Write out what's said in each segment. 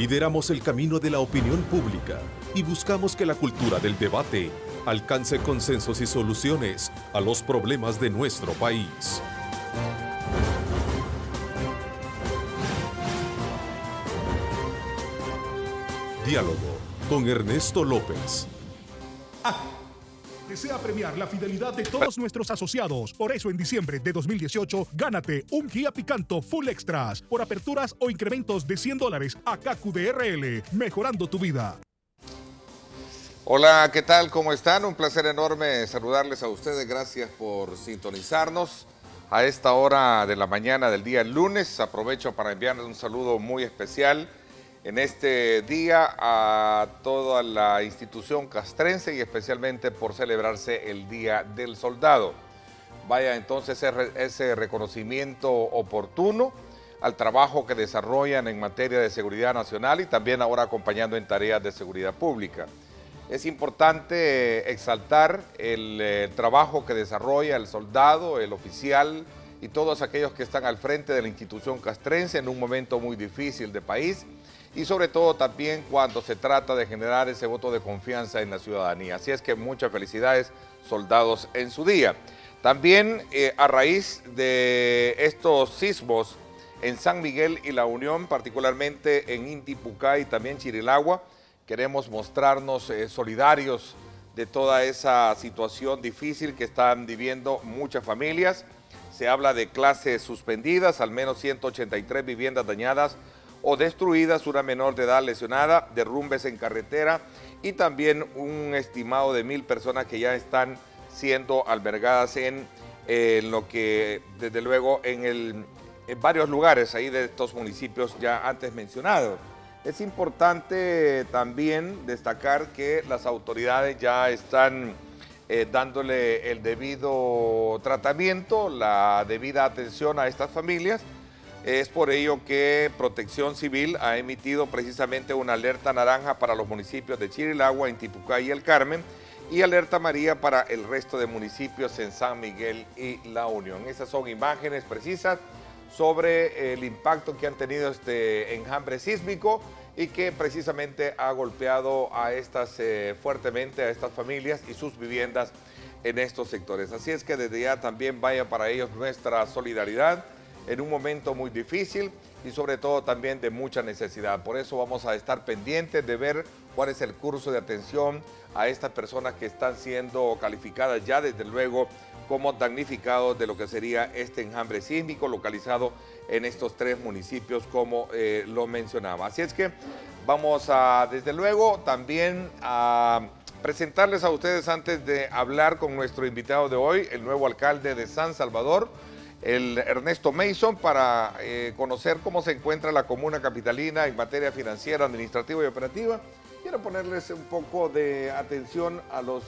Lideramos el camino de la opinión pública y buscamos que la cultura del debate alcance consensos y soluciones a los problemas de nuestro país. Diálogo con Ernesto López. Desea premiar la fidelidad de todos nuestros asociados. Por eso, en diciembre de 2018, gánate un Kia Picanto Full Extras por aperturas o incrementos de $100 a KQDRL, mejorando tu vida. Hola, ¿qué tal? ¿Cómo están? Un placer enorme saludarles a ustedes. Gracias por sintonizarnos a esta hora de la mañana del día lunes. Aprovecho para enviarles un saludo muy especial en este día a toda la institución castrense y especialmente por celebrarse el Día del Soldado. Vaya entonces ese reconocimiento oportuno al trabajo que desarrollan en materia de seguridad nacional y también ahora acompañando en tareas de seguridad pública. Es importante exaltar el trabajo que desarrolla el soldado, el oficial y todos aquellos que están al frente de la institución castrense en un momento muy difícil de país y sobre todo también cuando se trata de generar ese voto de confianza en la ciudadanía. Así es que muchas felicidades, soldados, en su día. También a raíz de estos sismos en San Miguel y La Unión, particularmente en Inti Pucay y también Chirilagua, queremos mostrarnos solidarios de toda esa situación difícil que están viviendo muchas familias. Se habla de clases suspendidas, al menos 183 viviendas dañadas o destruidas, una menor de edad lesionada, derrumbes en carretera y también un estimado de 1000 personas que ya están siendo albergadas en lo que, desde luego, en varios lugares ahí de estos municipios ya antes mencionados. Es importante también destacar que las autoridades ya están dándole el debido tratamiento, la debida atención a estas familias. Es por ello que Protección Civil ha emitido precisamente una alerta naranja para los municipios de Chirilagua, Inti Pucay y El Carmen y alerta amarilla para el resto de municipios en San Miguel y La Unión. Esas son imágenes precisas sobre el impacto que han tenido este enjambre sísmico y que precisamente ha golpeado a fuertemente a estas familias y sus viviendas en estos sectores. Así es que desde ya también vaya para ellos nuestra solidaridad en un momento muy difícil y sobre todo también de mucha necesidad. Por eso vamos a estar pendientes de ver cuál es el curso de atención a estas personas que están siendo calificadas ya desde luego como damnificados de lo que sería este enjambre sísmico localizado en estos 3 municipios como lo mencionaba. Así es que vamos a desde luego también a presentarles a ustedes antes de hablar con nuestro invitado de hoy, el nuevo alcalde de San Salvador, el Ernesto Mason, para conocer cómo se encuentra la comuna capitalina en materia financiera, administrativa y operativa. Quiero ponerles un poco de atención a los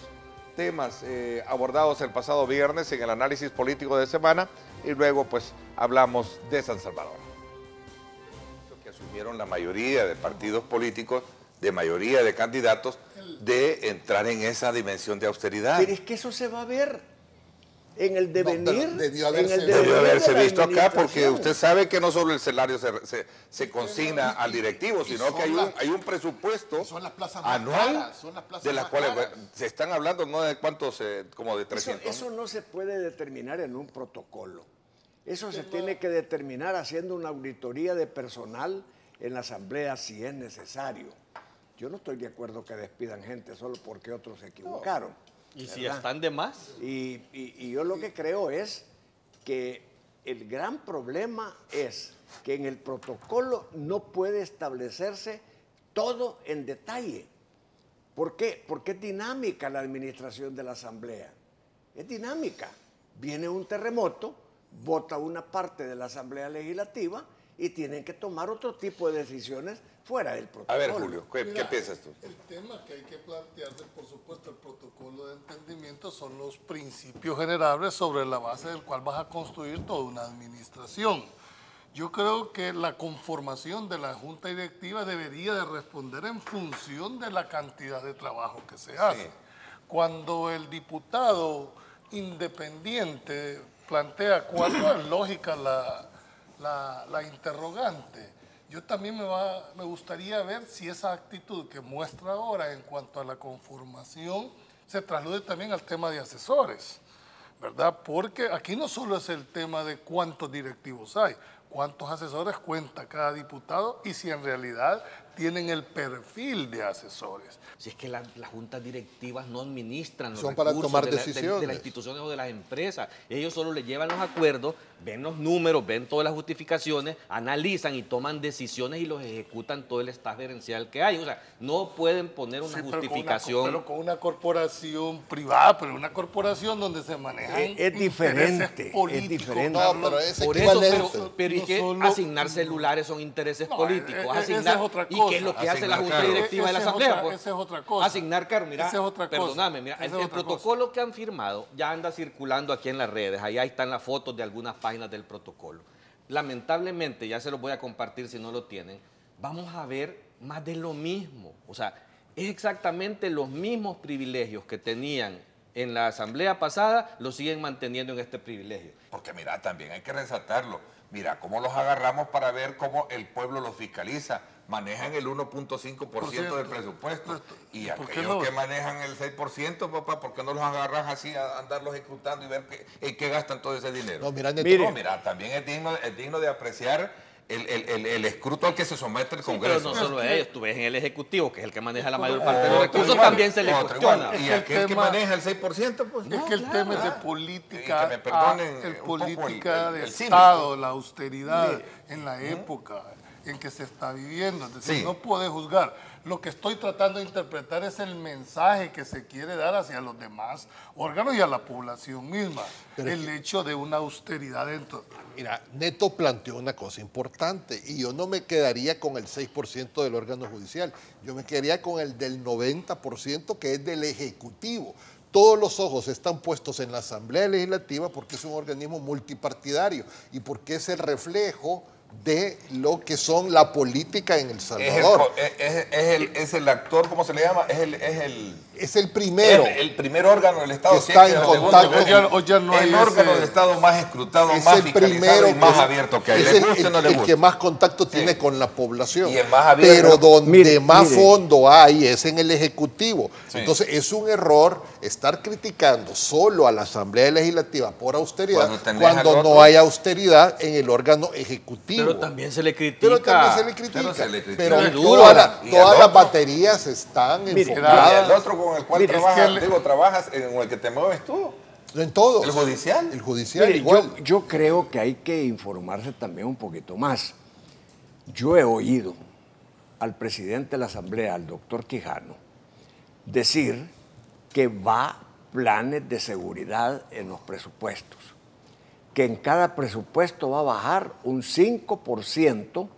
temas abordados el pasado viernes en el análisis político de semana y luego pues hablamos de San Salvador. Que asumieron la mayoría de partidos políticos, de mayoría de candidatos, de entrar en esa dimensión de austeridad. Pero es que eso se va a ver en el devenir, no, debió haberse visto acá, porque usted sabe que no solo el salario se consigna al directivo, sino que hay un presupuesto anual de las cuales se están hablando, no de cuántos, como de 300. Eso no se puede determinar en un protocolo. Eso se tiene que determinar haciendo una auditoría de personal en la asamblea si es necesario. Yo no estoy de acuerdo que despidan gente solo porque otros se equivocaron. ¿Y si están de más? Y yo lo que creo es que el gran problema es que en el protocolo no puede establecerse todo en detalle. ¿Por qué? Porque es dinámica la administración de la asamblea. Es dinámica. Viene un terremoto, vota una parte de la asamblea legislativa y tienen que tomar otro tipo de decisiones fuera del protocolo. A ver, Julio, ¿qué piensas tú? El tema que hay que plantearse, por supuesto, el protocolo de entendimiento son los principios generales sobre la base del cual vas a construir toda una administración. Yo creo que la conformación de la junta directiva debería de responder en función de la cantidad de trabajo que se hace. Sí. Cuando el diputado independiente plantea cuál no es lógica la interrogante, Yo también me gustaría ver si esa actitud que muestra ahora en cuanto a la conformación se traslade también al tema de asesores, ¿verdad? Porque aquí no solo es el tema de cuántos directivos hay, cuántos asesores cuenta cada diputado y si en realidad tienen el perfil de asesores. Si es que las juntas directivas no administran los Son para recursos tomar de decisiones. las instituciones o de las empresas. Ellos solo les llevan los acuerdos, ven los números, ven todas las justificaciones, analizan y toman decisiones y los ejecutan todo el staff gerencial que hay. O sea, no pueden poner una Sí, justificación. pero con una corporación privada, pero una corporación donde se manejan Es diferente, intereses políticos. es diferente. No, pero es Por eso, equivalente. pero ¿y No qué? solo- Asignar celulares son intereses No, políticos. esa es Asignar, otra ¿y cosa. qué es lo que hace la Asignar Junta cargos. Directiva de la Esa es Asamblea? otra- Pues? esa es otra cosa. Asignar cargos. Mira, Esa es otra cosa. perdóname, mira, Esa es el otra protocolo que han firmado ya anda circulando aquí en las redes. Ahí están las fotos de algunas páginas del protocolo. Lamentablemente, ya se los voy a compartir si no lo tienen, vamos a ver más de lo mismo. O sea, es exactamente los mismos privilegios que tenían en la asamblea pasada, los siguen manteniendo en este privilegio. Porque mira, también hay que resaltarlo. Mira, cómo los agarramos para ver cómo el pueblo los fiscaliza. Manejan el 1.5% del presupuesto. Y ¿Por qué aquellos no? que manejan el 6%, papá, ¿por qué no los agarras así a andarlos ejecutando y ver en qué gastan todo ese dinero? No, mira, Neto, Mire. No, mira, también es digno de apreciar el escruto al que se somete el Pero Congreso. no solo ellos, tú ves en el Ejecutivo, que es el que maneja la mayor Otro parte de los recursos, igual, también se le otro cuestiona. igual. Y Es que el aquel que tema- maneja el 6%, pues Es no, que el claro, tema es de ¿verdad? política, Y que me perdonen el un poco política de el cínico. Estado, la austeridad en la época en que se está viviendo. Es decir, Sí. no puede juzgar. Lo que estoy tratando de interpretar es el mensaje que se quiere dar hacia los demás órganos y a la población misma. El hecho de una austeridad dentro. Mira, Neto planteó una cosa importante y yo no me quedaría con el 6% del órgano judicial, yo me quedaría con el del 90% que es del Ejecutivo. Todos los ojos están puestos en la Asamblea Legislativa porque es un organismo multipartidario y porque es el reflejo de lo que son la política en El Salvador. Es el actor, ¿cómo se le llama? Es el primero. El primer órgano del Estado. Que está sí, en el contacto. segundo, Hoy ya no el hay órgano ese- del Estado más escrutado, Es más el fiscalizado primero y más que- abierto que hay. es ¿Le guste o no le el guste? que más contacto tiene Sí. con la población. Y el más abierto. Pero donde Mire, más mire. fondo hay es en el Ejecutivo. Sí. Entonces es un error estar criticando solo a la Asamblea Legislativa por austeridad Cuando tenés cuando al no otro. hay austeridad en el órgano ejecutivo. Pero también se le critica. Pero también se le critica. Pero se le critica. Pero Muy duro. todas Y todas al las otro. baterías están Y enfocadas el otro con el cual Mire, es trabajas, que trabajas, con el que te mueves tú. en todos. ¿El judicial? El judicial Mire, igual. yo creo que hay que informarse también un poquito más. Yo he oído al presidente de la Asamblea, al doctor Quijano, decir que va planes de seguridad en los presupuestos, que en cada presupuesto va a bajar un 5%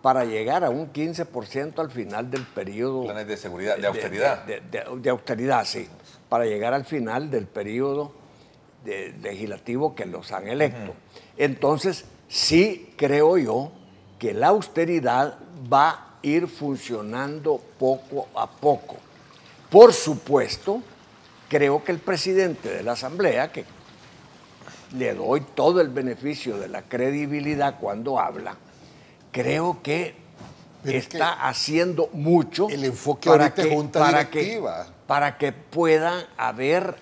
para llegar a un 15% al final del periodo. Planes de seguridad, de austeridad. De austeridad, sí, para llegar al final del periodo legislativo que los han electo. Entonces, sí creo yo que la austeridad va a ir funcionando poco a poco. Por supuesto, creo que el presidente de la Asamblea, que le doy todo el beneficio de la credibilidad cuando habla, creo que Pero es está haciendo mucho el enfoque ahorita es junta directiva. para que puedan haber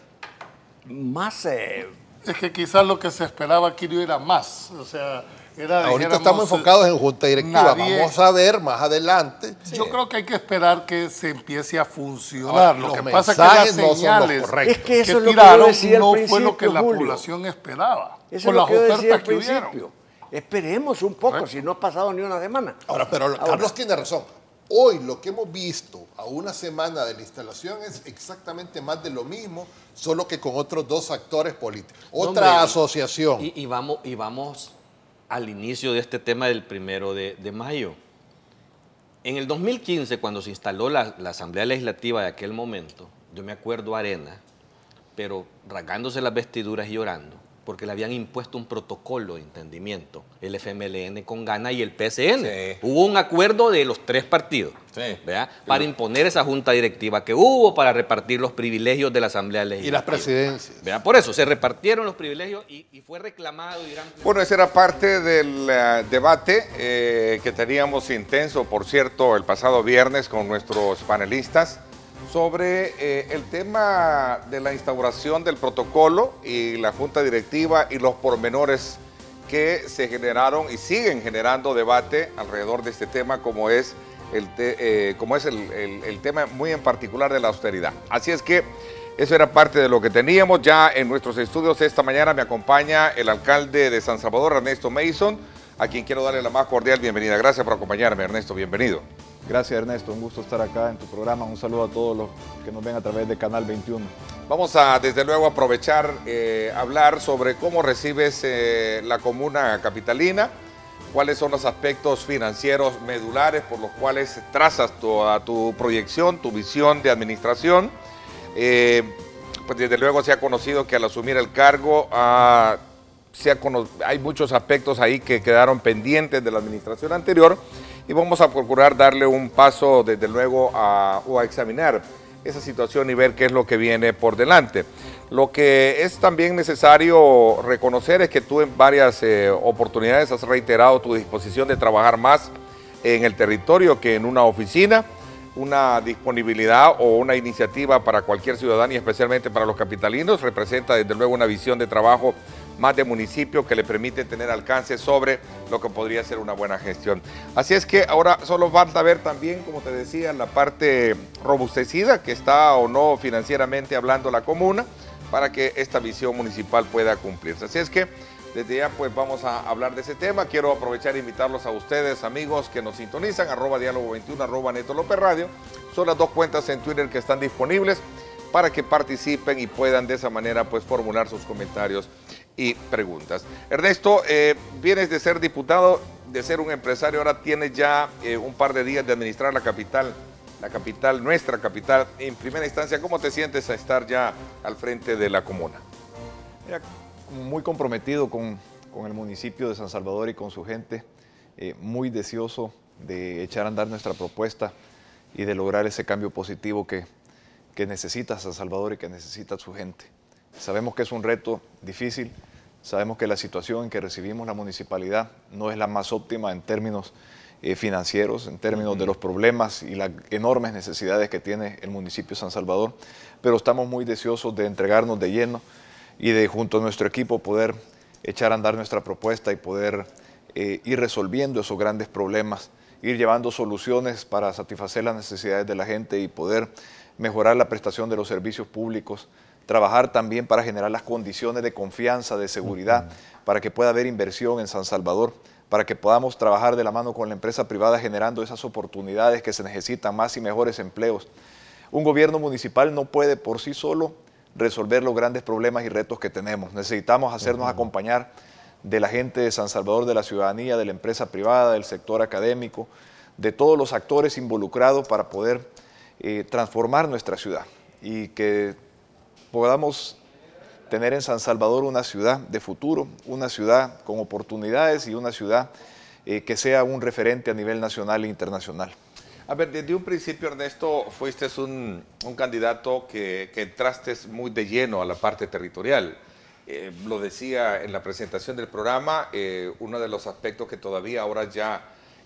más Es que quizás lo que se esperaba aquí no era más. O sea, era Ahorita dijéramos, estamos enfocados en junta directiva. nadie- Vamos a ver más adelante. Yo creo que hay que esperar que se empiece a funcionar. Ahora, Lo que los pasa es que las mensajes no son los señales correctos. Es que eso es lo que yo tiraron decía al no fue lo que principio, la Julio. población esperaba. Eso Con es lo las que yo decía ofertas al que hubieron. principio. Esperemos un poco, si no ha pasado ni una semana. Ahora, pero Carlos tiene razón. Hoy lo que hemos visto a una semana de la instalación es exactamente más de lo mismo, solo que con otros dos actores políticos. Otra Hombre, asociación. Y vamos al inicio de este tema del 1 de mayo. En el 2015, cuando se instaló la Asamblea Legislativa de aquel momento, yo me acuerdo a Arena, pero rasgándose las vestiduras y llorando, porque le habían impuesto un protocolo de entendimiento, el FMLN con Gana y el PSN. Sí. Hubo un acuerdo de los 3 partidos, ¿verdad? Para imponer esa junta directiva que hubo, para repartir los privilegios de la Asamblea Legislativa. Y las presidencias. ¿Verdad? Por eso se repartieron los privilegios y fue reclamado. Bueno, esa era parte del debate que teníamos intenso, por cierto, el pasado viernes con nuestros panelistas sobre el tema de la instauración del protocolo y la junta directiva y los pormenores que se generaron y siguen generando debate alrededor de este tema, como es el tema muy en particular de la austeridad. Así es que eso era parte de lo que teníamos. Ya en nuestros estudios esta mañana me acompaña el alcalde de San Salvador, Ernesto Mason, a quien quiero darle la más cordial bienvenida. Gracias por acompañarme, Ernesto, bienvenido. Gracias, Ernesto, un gusto estar acá en tu programa. Un saludo a todos los que nos ven a través de Canal 21. Vamos a, desde luego, aprovechar, hablar sobre cómo recibes la comuna capitalina, cuáles son los aspectos financieros medulares por los cuales trazas toda tu proyección, tu visión de administración. Pues desde luego se ha conocido que al asumir el cargo hay muchos aspectos ahí que quedaron pendientes de la administración anterior y vamos a procurar darle un paso desde luego a examinar esa situación y ver qué es lo que viene por delante. Lo que es también necesario reconocer es que tú en varias oportunidades has reiterado tu disposición de trabajar más en el territorio que en una oficina, una disponibilidad o una iniciativa para cualquier ciudadano y especialmente para los capitalinos, representa desde luego una visión de trabajo más de municipio que le permite tener alcance sobre lo que podría ser una buena gestión. Así es que ahora solo falta ver también, como te decía, la parte robustecida que está o no financieramente hablando la comuna para que esta visión municipal pueda cumplirse. Así es que desde ya pues vamos a hablar de ese tema. Quiero aprovechar e invitarlos a ustedes, amigos que nos sintonizan, @diálogo21, @Neto López Radio. Son las 2 cuentas en Twitter que están disponibles para que participen y puedan de esa manera pues formular sus comentarios y preguntas. Ernesto, vienes de ser diputado, de ser un empresario, ahora tienes ya un par de días de administrar la capital, nuestra capital. En primera instancia, ¿cómo te sientes a estar ya al frente de la comuna? Mira, muy comprometido con el municipio de San Salvador y con su gente, muy deseoso de echar a andar nuestra propuesta y de lograr ese cambio positivo que necesita San Salvador y que necesita su gente. Sabemos que es un reto difícil, sabemos que la situación en que recibimos la municipalidad no es la más óptima en términos financieros, en términos de los problemas y las enormes necesidades que tiene el municipio de San Salvador, pero estamos muy deseosos de entregarnos de lleno y de junto a nuestro equipo poder echar a andar nuestra propuesta y poder ir resolviendo esos grandes problemas, ir llevando soluciones para satisfacer las necesidades de la gente y poder mejorar la prestación de los servicios públicos, trabajar también para generar las condiciones de confianza, de seguridad, para que pueda haber inversión en San Salvador, para que podamos trabajar de la mano con la empresa privada generando esas oportunidades que se necesitan, más y mejores empleos. Un gobierno municipal no puede por sí solo resolver los grandes problemas y retos que tenemos. Necesitamos hacernos acompañar de la gente de San Salvador, de la ciudadanía, de la empresa privada, del sector académico, de todos los actores involucrados para poder transformar nuestra ciudad y que podamos tener en San Salvador una ciudad de futuro, una ciudad con oportunidades y una ciudad que sea un referente a nivel nacional e internacional. A ver, desde un principio, Ernesto, fuiste un candidato que entraste muy de lleno a la parte territorial. Lo decía en la presentación del programa, uno de los aspectos que todavía ahora ya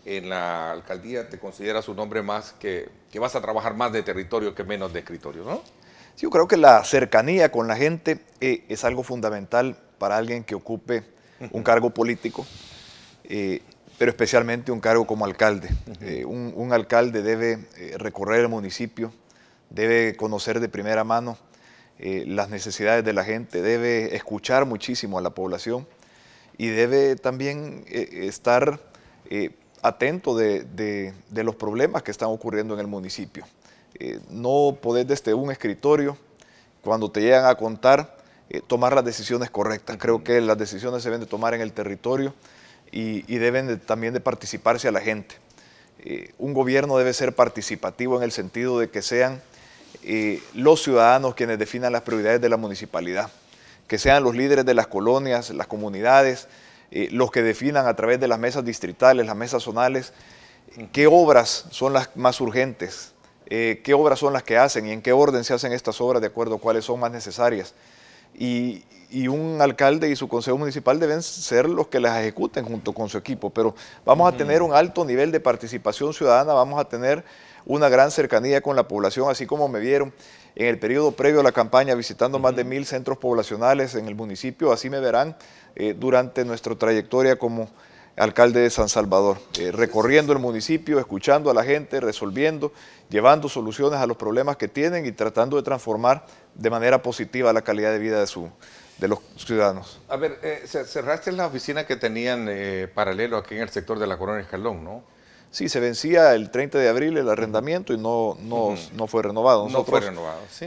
en la alcaldía te consideras un hombre más que vas a trabajar más de territorio que menos de escritorio, ¿no? Sí, yo creo que la cercanía con la gente es algo fundamental para alguien que ocupe un cargo político, pero especialmente un cargo como alcalde. Un alcalde debe recorrer el municipio, debe conocer de primera mano las necesidades de la gente, debe escuchar muchísimo a la población y debe también estar atento de los problemas que están ocurriendo en el municipio. No podés desde un escritorio, cuando te llegan a contar, tomar las decisiones correctas. Creo que las decisiones se deben de tomar en el territorio y deben también de participarse a la gente. Un gobierno debe ser participativo en el sentido de que sean los ciudadanos quienes definan las prioridades de la municipalidad, que sean los líderes de las colonias, las comunidades, los que definan a través de las mesas distritales, las mesas zonales, qué obras son las más urgentes, qué obras son las que hacen y en qué orden se hacen estas obras de acuerdo a cuáles son más necesarias. Y un alcalde y su consejo municipal deben ser los que las ejecuten junto con su equipo, pero vamos a tener un alto nivel de participación ciudadana, vamos a tener una gran cercanía con la población, así como me vieron en el periodo previo a la campaña visitando más de 1000 centros poblacionales en el municipio, así me verán durante nuestra trayectoria como alcalde de San Salvador, recorriendo el municipio, escuchando a la gente, resolviendo, llevando soluciones a los problemas que tienen y tratando de transformar de manera positiva la calidad de vida de los ciudadanos. A ver, cerraste la oficina que tenían paralelo aquí en el sector de la Colonia Escalón, ¿no? Sí, se vencía el 30 de abril el arrendamiento y no fue renovado. No fue renovado, sí.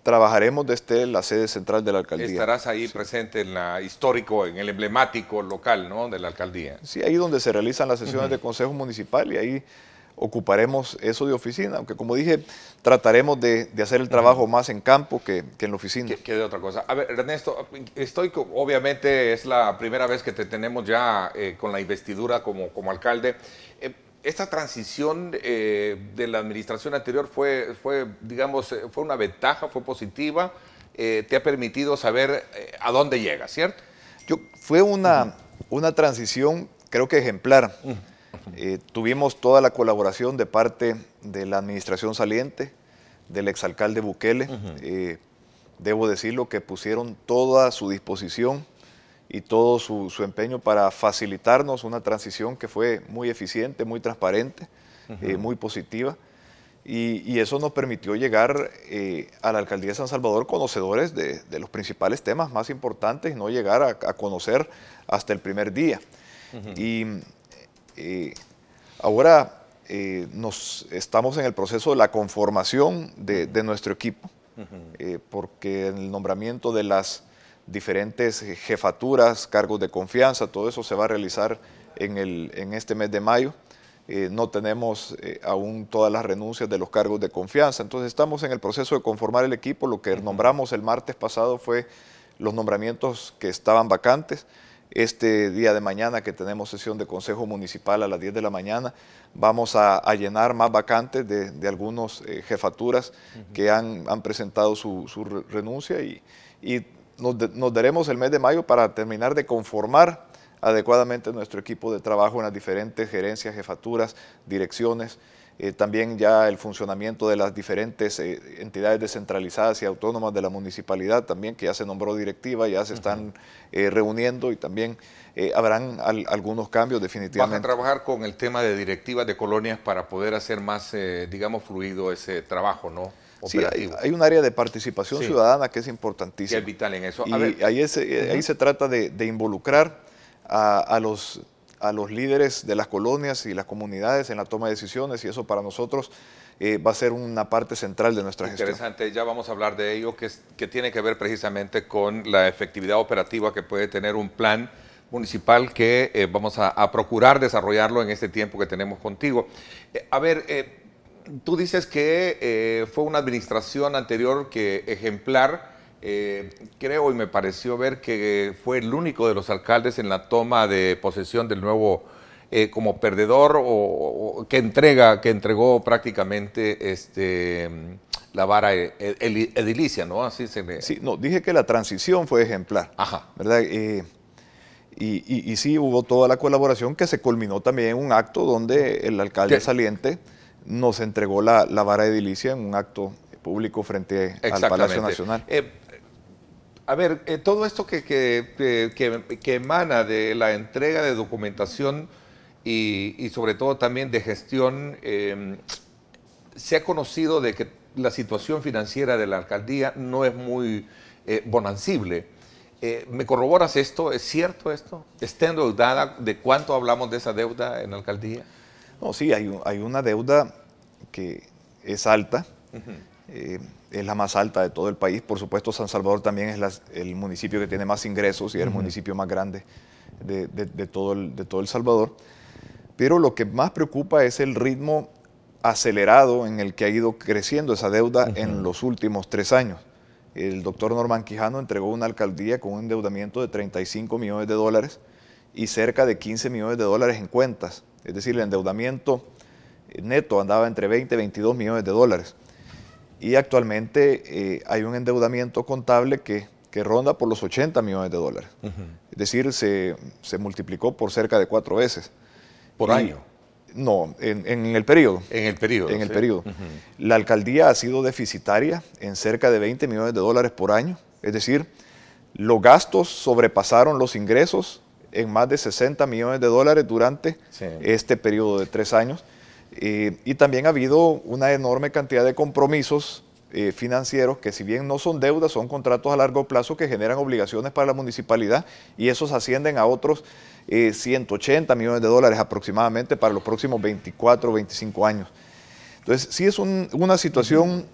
Trabajaremos desde la sede central de la alcaldía. Estarás ahí presente en la histórico, en el emblemático local, ¿no?, de la alcaldía. Sí, ahí donde se realizan las sesiones de consejo municipal y ahí ocuparemos eso de oficina, aunque como dije, trataremos de hacer el trabajo más en campo que en la oficina. Que de otra cosa. A ver, Ernesto, obviamente es la primera vez que te tenemos ya con la investidura como alcalde. Esta transición de la administración anterior fue una ventaja, fue positiva, te ha permitido saber a dónde llega, ¿cierto? Fue una transición, creo que ejemplar. Tuvimos toda la colaboración de parte de la administración saliente, del exalcalde Bukele. Debo decirlo que pusieron toda su disposición y todo su empeño para facilitarnos una transición que fue muy eficiente, muy transparente, muy positiva. Y eso nos permitió llegar a la alcaldía de San Salvador conocedores de los principales temas más importantes y no llegar a conocer hasta el primer día. Ahora estamos en el proceso de la conformación de nuestro equipo, porque el nombramiento de las diferentes jefaturas, cargos de confianza, todo eso se va a realizar en este mes de mayo. No tenemos aún todas las renuncias de los cargos de confianza, entonces estamos en el proceso de conformar el equipo. Lo que nombramos el martes pasado fue los nombramientos que estaban vacantes. Este día de mañana, que tenemos sesión de consejo municipal a las 10 de la mañana, vamos a llenar más vacantes de algunas jefaturas que han presentado su renuncia y nos daremos el mes de mayo para terminar de conformar adecuadamente nuestro equipo de trabajo en las diferentes gerencias, jefaturas, direcciones, también ya el funcionamiento de las diferentes entidades descentralizadas y autónomas de la municipalidad también, que ya se nombró directiva, ya se están reuniendo y también habrán algunos cambios definitivamente. ¿Vas a trabajar con el tema de directivas de colonias para poder hacer más, fluido ese trabajo, no? Sí, hay un área de participación ciudadana que es importantísima. Que es vital en eso. Y ahí se trata de involucrar a los líderes de las colonias y las comunidades en la toma de decisiones, y eso para nosotros va a ser una parte central de nuestra gestión. Interesante, ya vamos a hablar de ello, que tiene que ver precisamente con la efectividad operativa que puede tener un plan municipal que vamos a procurar desarrollarlo en este tiempo que tenemos contigo. Tú dices que fue una administración anterior que ejemplar. Creo y me pareció ver que fue el único de los alcaldes en la toma de posesión del nuevo como perdedor o que entregó prácticamente la vara edilicia, ¿no? Así se le... Sí, no, dije que la transición fue ejemplar. Ajá. ¿Verdad? Y sí hubo toda la colaboración que se culminó también en un acto donde el alcalde saliente nos entregó la vara edilicia en un acto público frente al Palacio Nacional. Todo esto que emana de la entrega de documentación y sobre todo también de gestión, se ha conocido de que la situación financiera de la alcaldía no es muy bonancible. ¿Me corroboras esto? ¿Es cierto esto? ¿Está endeudada? ¿De cuánto hablamos de esa deuda en la alcaldía? No, sí, hay una deuda que es alta. Es la más alta de todo el país. Por supuesto, San Salvador también es el municipio que tiene más ingresos y es el municipio más grande de todo El Salvador. Pero lo que más preocupa es el ritmo acelerado en el que ha ido creciendo esa deuda en los últimos 3 años. el doctor Norman Quijano entregó una alcaldía con un endeudamiento de 35 millones de dólares y cerca de 15 millones de dólares en cuentas. Es decir, el endeudamiento neto andaba entre 20 y 22 millones de dólares. Y actualmente hay un endeudamiento contable que ronda por los 80 millones de dólares. Es decir, se multiplicó por cerca de 4 veces. ¿Por año? No, en el periodo. En el periodo. En el sí. periodo. La alcaldía ha sido deficitaria en cerca de 20 millones de dólares por año. Es decir, los gastos sobrepasaron los ingresos en más de 60 millones de dólares durante este periodo de 3 años. Y también ha habido una enorme cantidad de compromisos financieros que, si bien no son deudas, son contratos a largo plazo que generan obligaciones para la municipalidad, y esos ascienden a otros 180 millones de dólares aproximadamente para los próximos 24 o 25 años. Entonces, sí es una situación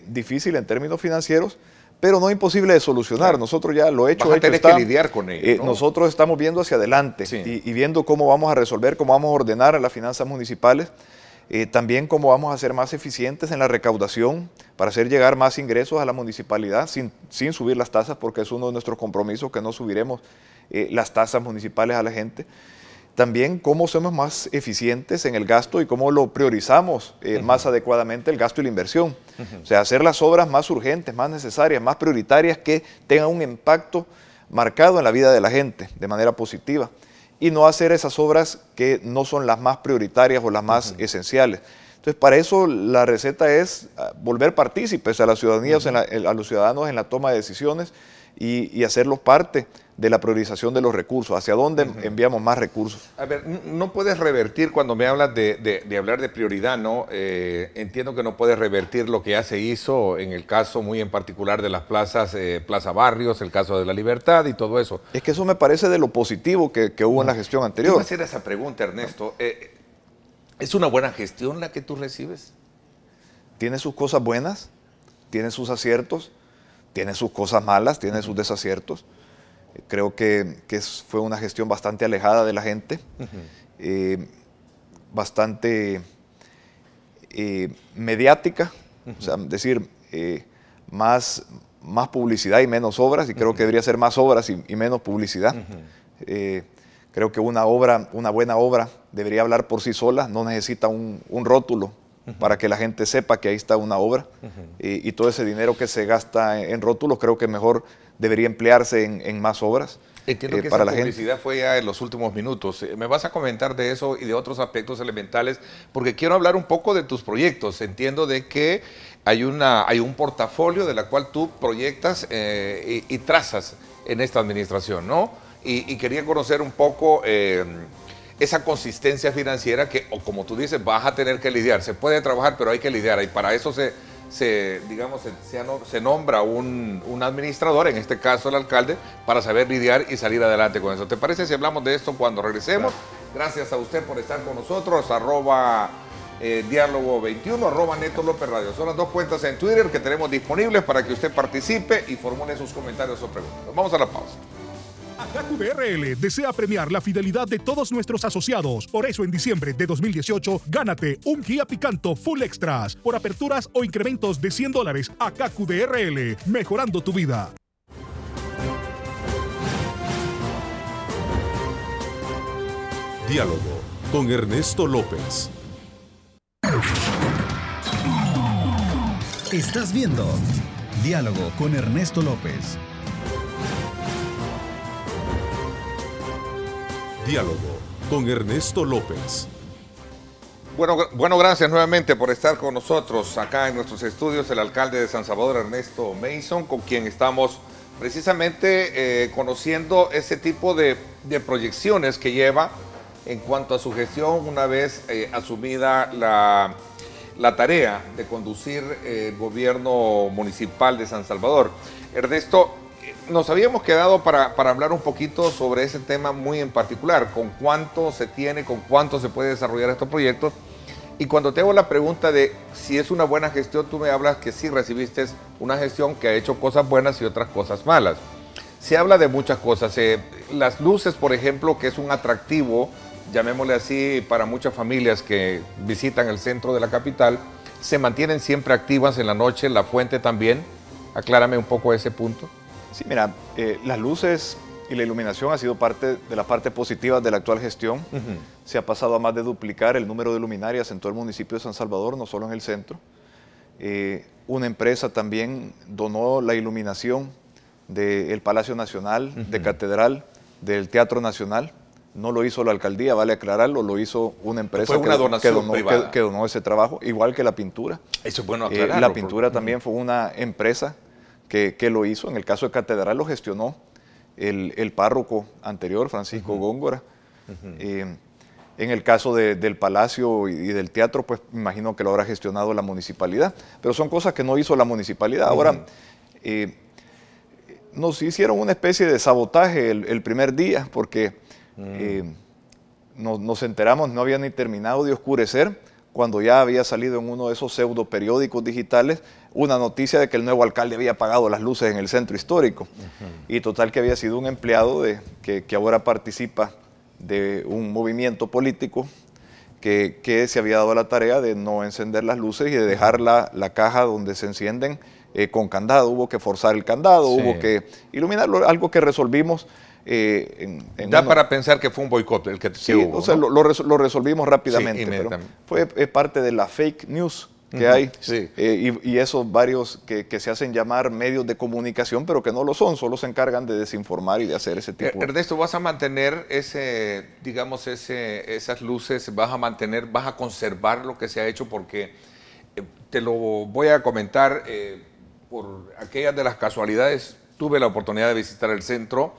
difícil en términos financieros, pero no imposible de solucionar. Claro. Nosotros ya lo hecho tenemos que lidiar con ello, ¿no? Nosotros estamos viendo hacia adelante y viendo cómo vamos a resolver, cómo vamos a ordenar las finanzas municipales. También cómo vamos a ser más eficientes en la recaudación para hacer llegar más ingresos a la municipalidad sin subir las tasas, porque es uno de nuestros compromisos, que no subiremos las tasas municipales a la gente. También cómo somos más eficientes en el gasto y cómo lo priorizamos más adecuadamente, el gasto y la inversión. O sea, hacer las obras más urgentes, más necesarias, más prioritarias, que tengan un impacto marcado en la vida de la gente de manera positiva, y no hacer esas obras que no son las más prioritarias o las más esenciales. Entonces, para eso la receta es volver partícipes a la ciudadanía, a los ciudadanos en la toma de decisiones, y hacerlos parte de la priorización de los recursos, hacia dónde enviamos más recursos. A ver, no puedes revertir cuando me hablas de hablar de prioridad, ¿no? Entiendo que no puedes revertir lo que ya se hizo en el caso muy en particular de las plazas, Plaza Barrios, el caso de La Libertad y todo eso. Es que eso me parece de lo positivo que hubo en la gestión anterior. Quiero hacer esa pregunta, Ernesto. ¿Es una buena gestión la que tú recibes? Tiene sus cosas buenas, tiene sus aciertos, tiene sus cosas malas, tiene sus desaciertos. Creo que fue una gestión bastante alejada de la gente, bastante mediática, o sea, decir, más publicidad y menos obras, y creo que debería ser más obras y menos publicidad. Creo que una buena obra debería hablar por sí sola, no necesita un rótulo para que la gente sepa que ahí está una obra, y todo ese dinero que se gasta en rótulos creo que mejor debería emplearse en más obras. Entiendo que para esa la publicidad gente. fue ya en los últimos minutos. ¿Me vas a comentar de eso y de otros aspectos elementales? Porque quiero hablar un poco de tus proyectos. Entiendo de que hay un portafolio de la cual tú proyectas y trazas en esta administración, ¿no? Y quería conocer un poco esa consistencia financiera que, o como tú dices, vas a tener que lidiar. Se puede trabajar, pero hay que lidiar, y para eso se nombra un administrador, en este caso el alcalde, para saber lidiar y salir adelante con eso. ¿Te parece si hablamos de esto cuando regresemos? Gracias a usted por estar con nosotros, @diálogo 21, @Neto López Radio. Son las 2 cuentas en Twitter que tenemos disponibles para que usted participe y formule sus comentarios o preguntas. Vamos a la pausa. KQDRL desea premiar la fidelidad de todos nuestros asociados. Por eso, en diciembre de 2018, gánate un Kia Picanto Full Extras por aperturas o incrementos de $100 a KQDRL, mejorando tu vida. Diálogo con Ernesto López. Estás viendo Diálogo con Ernesto López. Diálogo con Ernesto López. Bueno, gracias nuevamente por estar con nosotros acá en nuestros estudios, el alcalde de San Salvador, Ernesto Mason, con quien estamos precisamente conociendo ese tipo de proyecciones que lleva en cuanto a su gestión una vez asumida la tarea de conducir el gobierno municipal de San Salvador. Ernesto, nos habíamos quedado para hablar un poquito sobre ese tema muy en particular, con cuánto se tiene, con cuánto se puede desarrollar estos proyectos. Y cuando te hago la pregunta de si es una buena gestión, tú me hablas que sí recibiste una gestión que ha hecho cosas buenas y otras cosas malas. Se habla de muchas cosas. Las luces, por ejemplo, que es un atractivo, llamémosle así, para muchas familias que visitan el centro de la capital, se mantienen siempre activas en la noche, la fuente también. Aclárame un poco ese punto. Sí, mira, las luces y la iluminación ha sido parte de las partes positivas de la actual gestión. Se ha pasado a más de duplicar el número de luminarias en todo el municipio de San Salvador, no solo en el centro. Una empresa también donó la iluminación del Palacio Nacional, de Catedral, del Teatro Nacional. No lo hizo la alcaldía, vale aclararlo, lo hizo una empresa fue una donación privada. Que donó ese trabajo, igual que la pintura. Eso es bueno aclararlo. La pintura también fue una empresa que lo hizo. En el caso de Catedral lo gestionó el párroco anterior, Francisco Góngora. En el caso del Palacio y del Teatro, pues me imagino que lo habrá gestionado la municipalidad. Pero son cosas que no hizo la municipalidad. Ahora, nos hicieron una especie de sabotaje el primer día, porque nos enteramos, no había ni terminado de oscurecer, cuando ya había salido en uno de esos pseudo periódicos digitales una noticia de que el nuevo alcalde había apagado las luces en el centro histórico. Y total que había sido un empleado que ahora participa de un movimiento político que se había dado la tarea de no encender las luces y de dejar la caja donde se encienden con candado. Hubo que forzar el candado, hubo que iluminarlo, algo que resolvimos. Para pensar que fue un boicot el que hubo, o sea, ¿no? lo resolvimos rápidamente, pero fue parte de la fake news que hay, y esos varios que se hacen llamar medios de comunicación, pero que no lo son, solo se encargan de desinformar y de hacer ese tipo de... Ernesto, ¿vas a mantener esas luces, vas a conservar lo que se ha hecho? Porque te lo voy a comentar por aquellas de las casualidades. Tuve la oportunidad de visitar el centro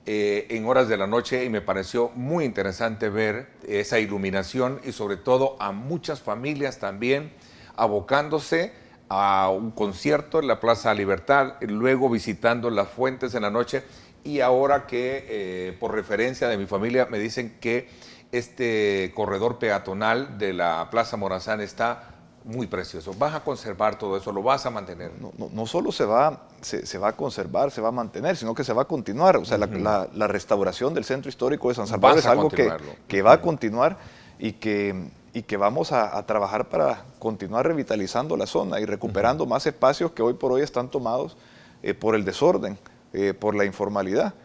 en horas de la noche y me pareció muy interesante ver esa iluminación y sobre todo a muchas familias también abocándose a un concierto en la Plaza Libertad, luego visitando las fuentes en la noche, y ahora que por referencia de mi familia me dicen que este corredor peatonal de la Plaza Morazán está muy precioso. ¿Vas a conservar todo eso? ¿Lo vas a mantener? No solo se va a conservar, se va a mantener, sino que se va a continuar. O sea, la restauración del centro histórico de San Salvador es algo que va a continuar y que vamos a trabajar para continuar revitalizando la zona y recuperando más espacios que hoy por hoy están tomados por el desorden, por la informalidad.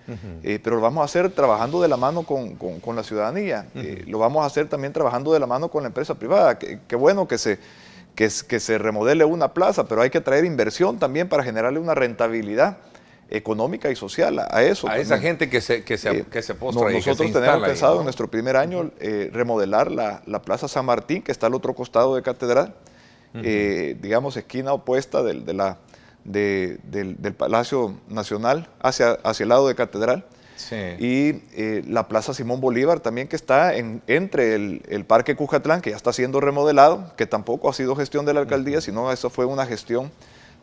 Pero lo vamos a hacer trabajando de la mano con la ciudadanía. Lo vamos a hacer también trabajando de la mano con la empresa privada. Qué bueno que se remodele una plaza, pero hay que traer inversión también para generarle una rentabilidad económica y social a eso. A esa gente que se postra ahí, nosotros tenemos pensado en nuestro primer año remodelar la Plaza San Martín, que está al otro costado de Catedral, digamos esquina opuesta del Palacio Nacional hacia el lado de Catedral. Y la Plaza Simón Bolívar también, que está entre el Parque Cuscatlán, que ya está siendo remodelado, que tampoco ha sido gestión de la alcaldía, sino eso fue una gestión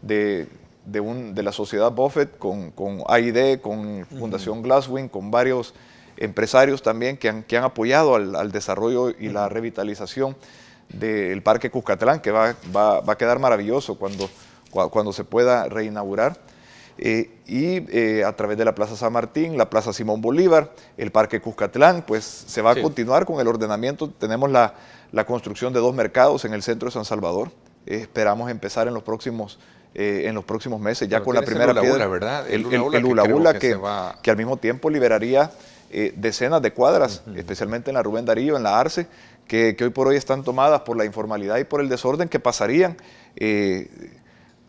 de la sociedad Buffett con AID, con Fundación Glasswing, con varios empresarios también que han apoyado al desarrollo y la revitalización del Parque Cuscatlán, que va a quedar maravilloso cuando se pueda reinaugurar. A través de la Plaza San Martín, la Plaza Simón Bolívar, el Parque Cuscatlán, pues se va a continuar con el ordenamiento. Tenemos la construcción de 2 mercados en el centro de San Salvador. Esperamos empezar en los próximos meses, ya con la primera piedra, ¿verdad? El Hula Hula que al mismo tiempo liberaría decenas de cuadras, especialmente en la Rubén Darío, en la Arce, que hoy por hoy están tomadas por la informalidad y por el desorden, que pasarían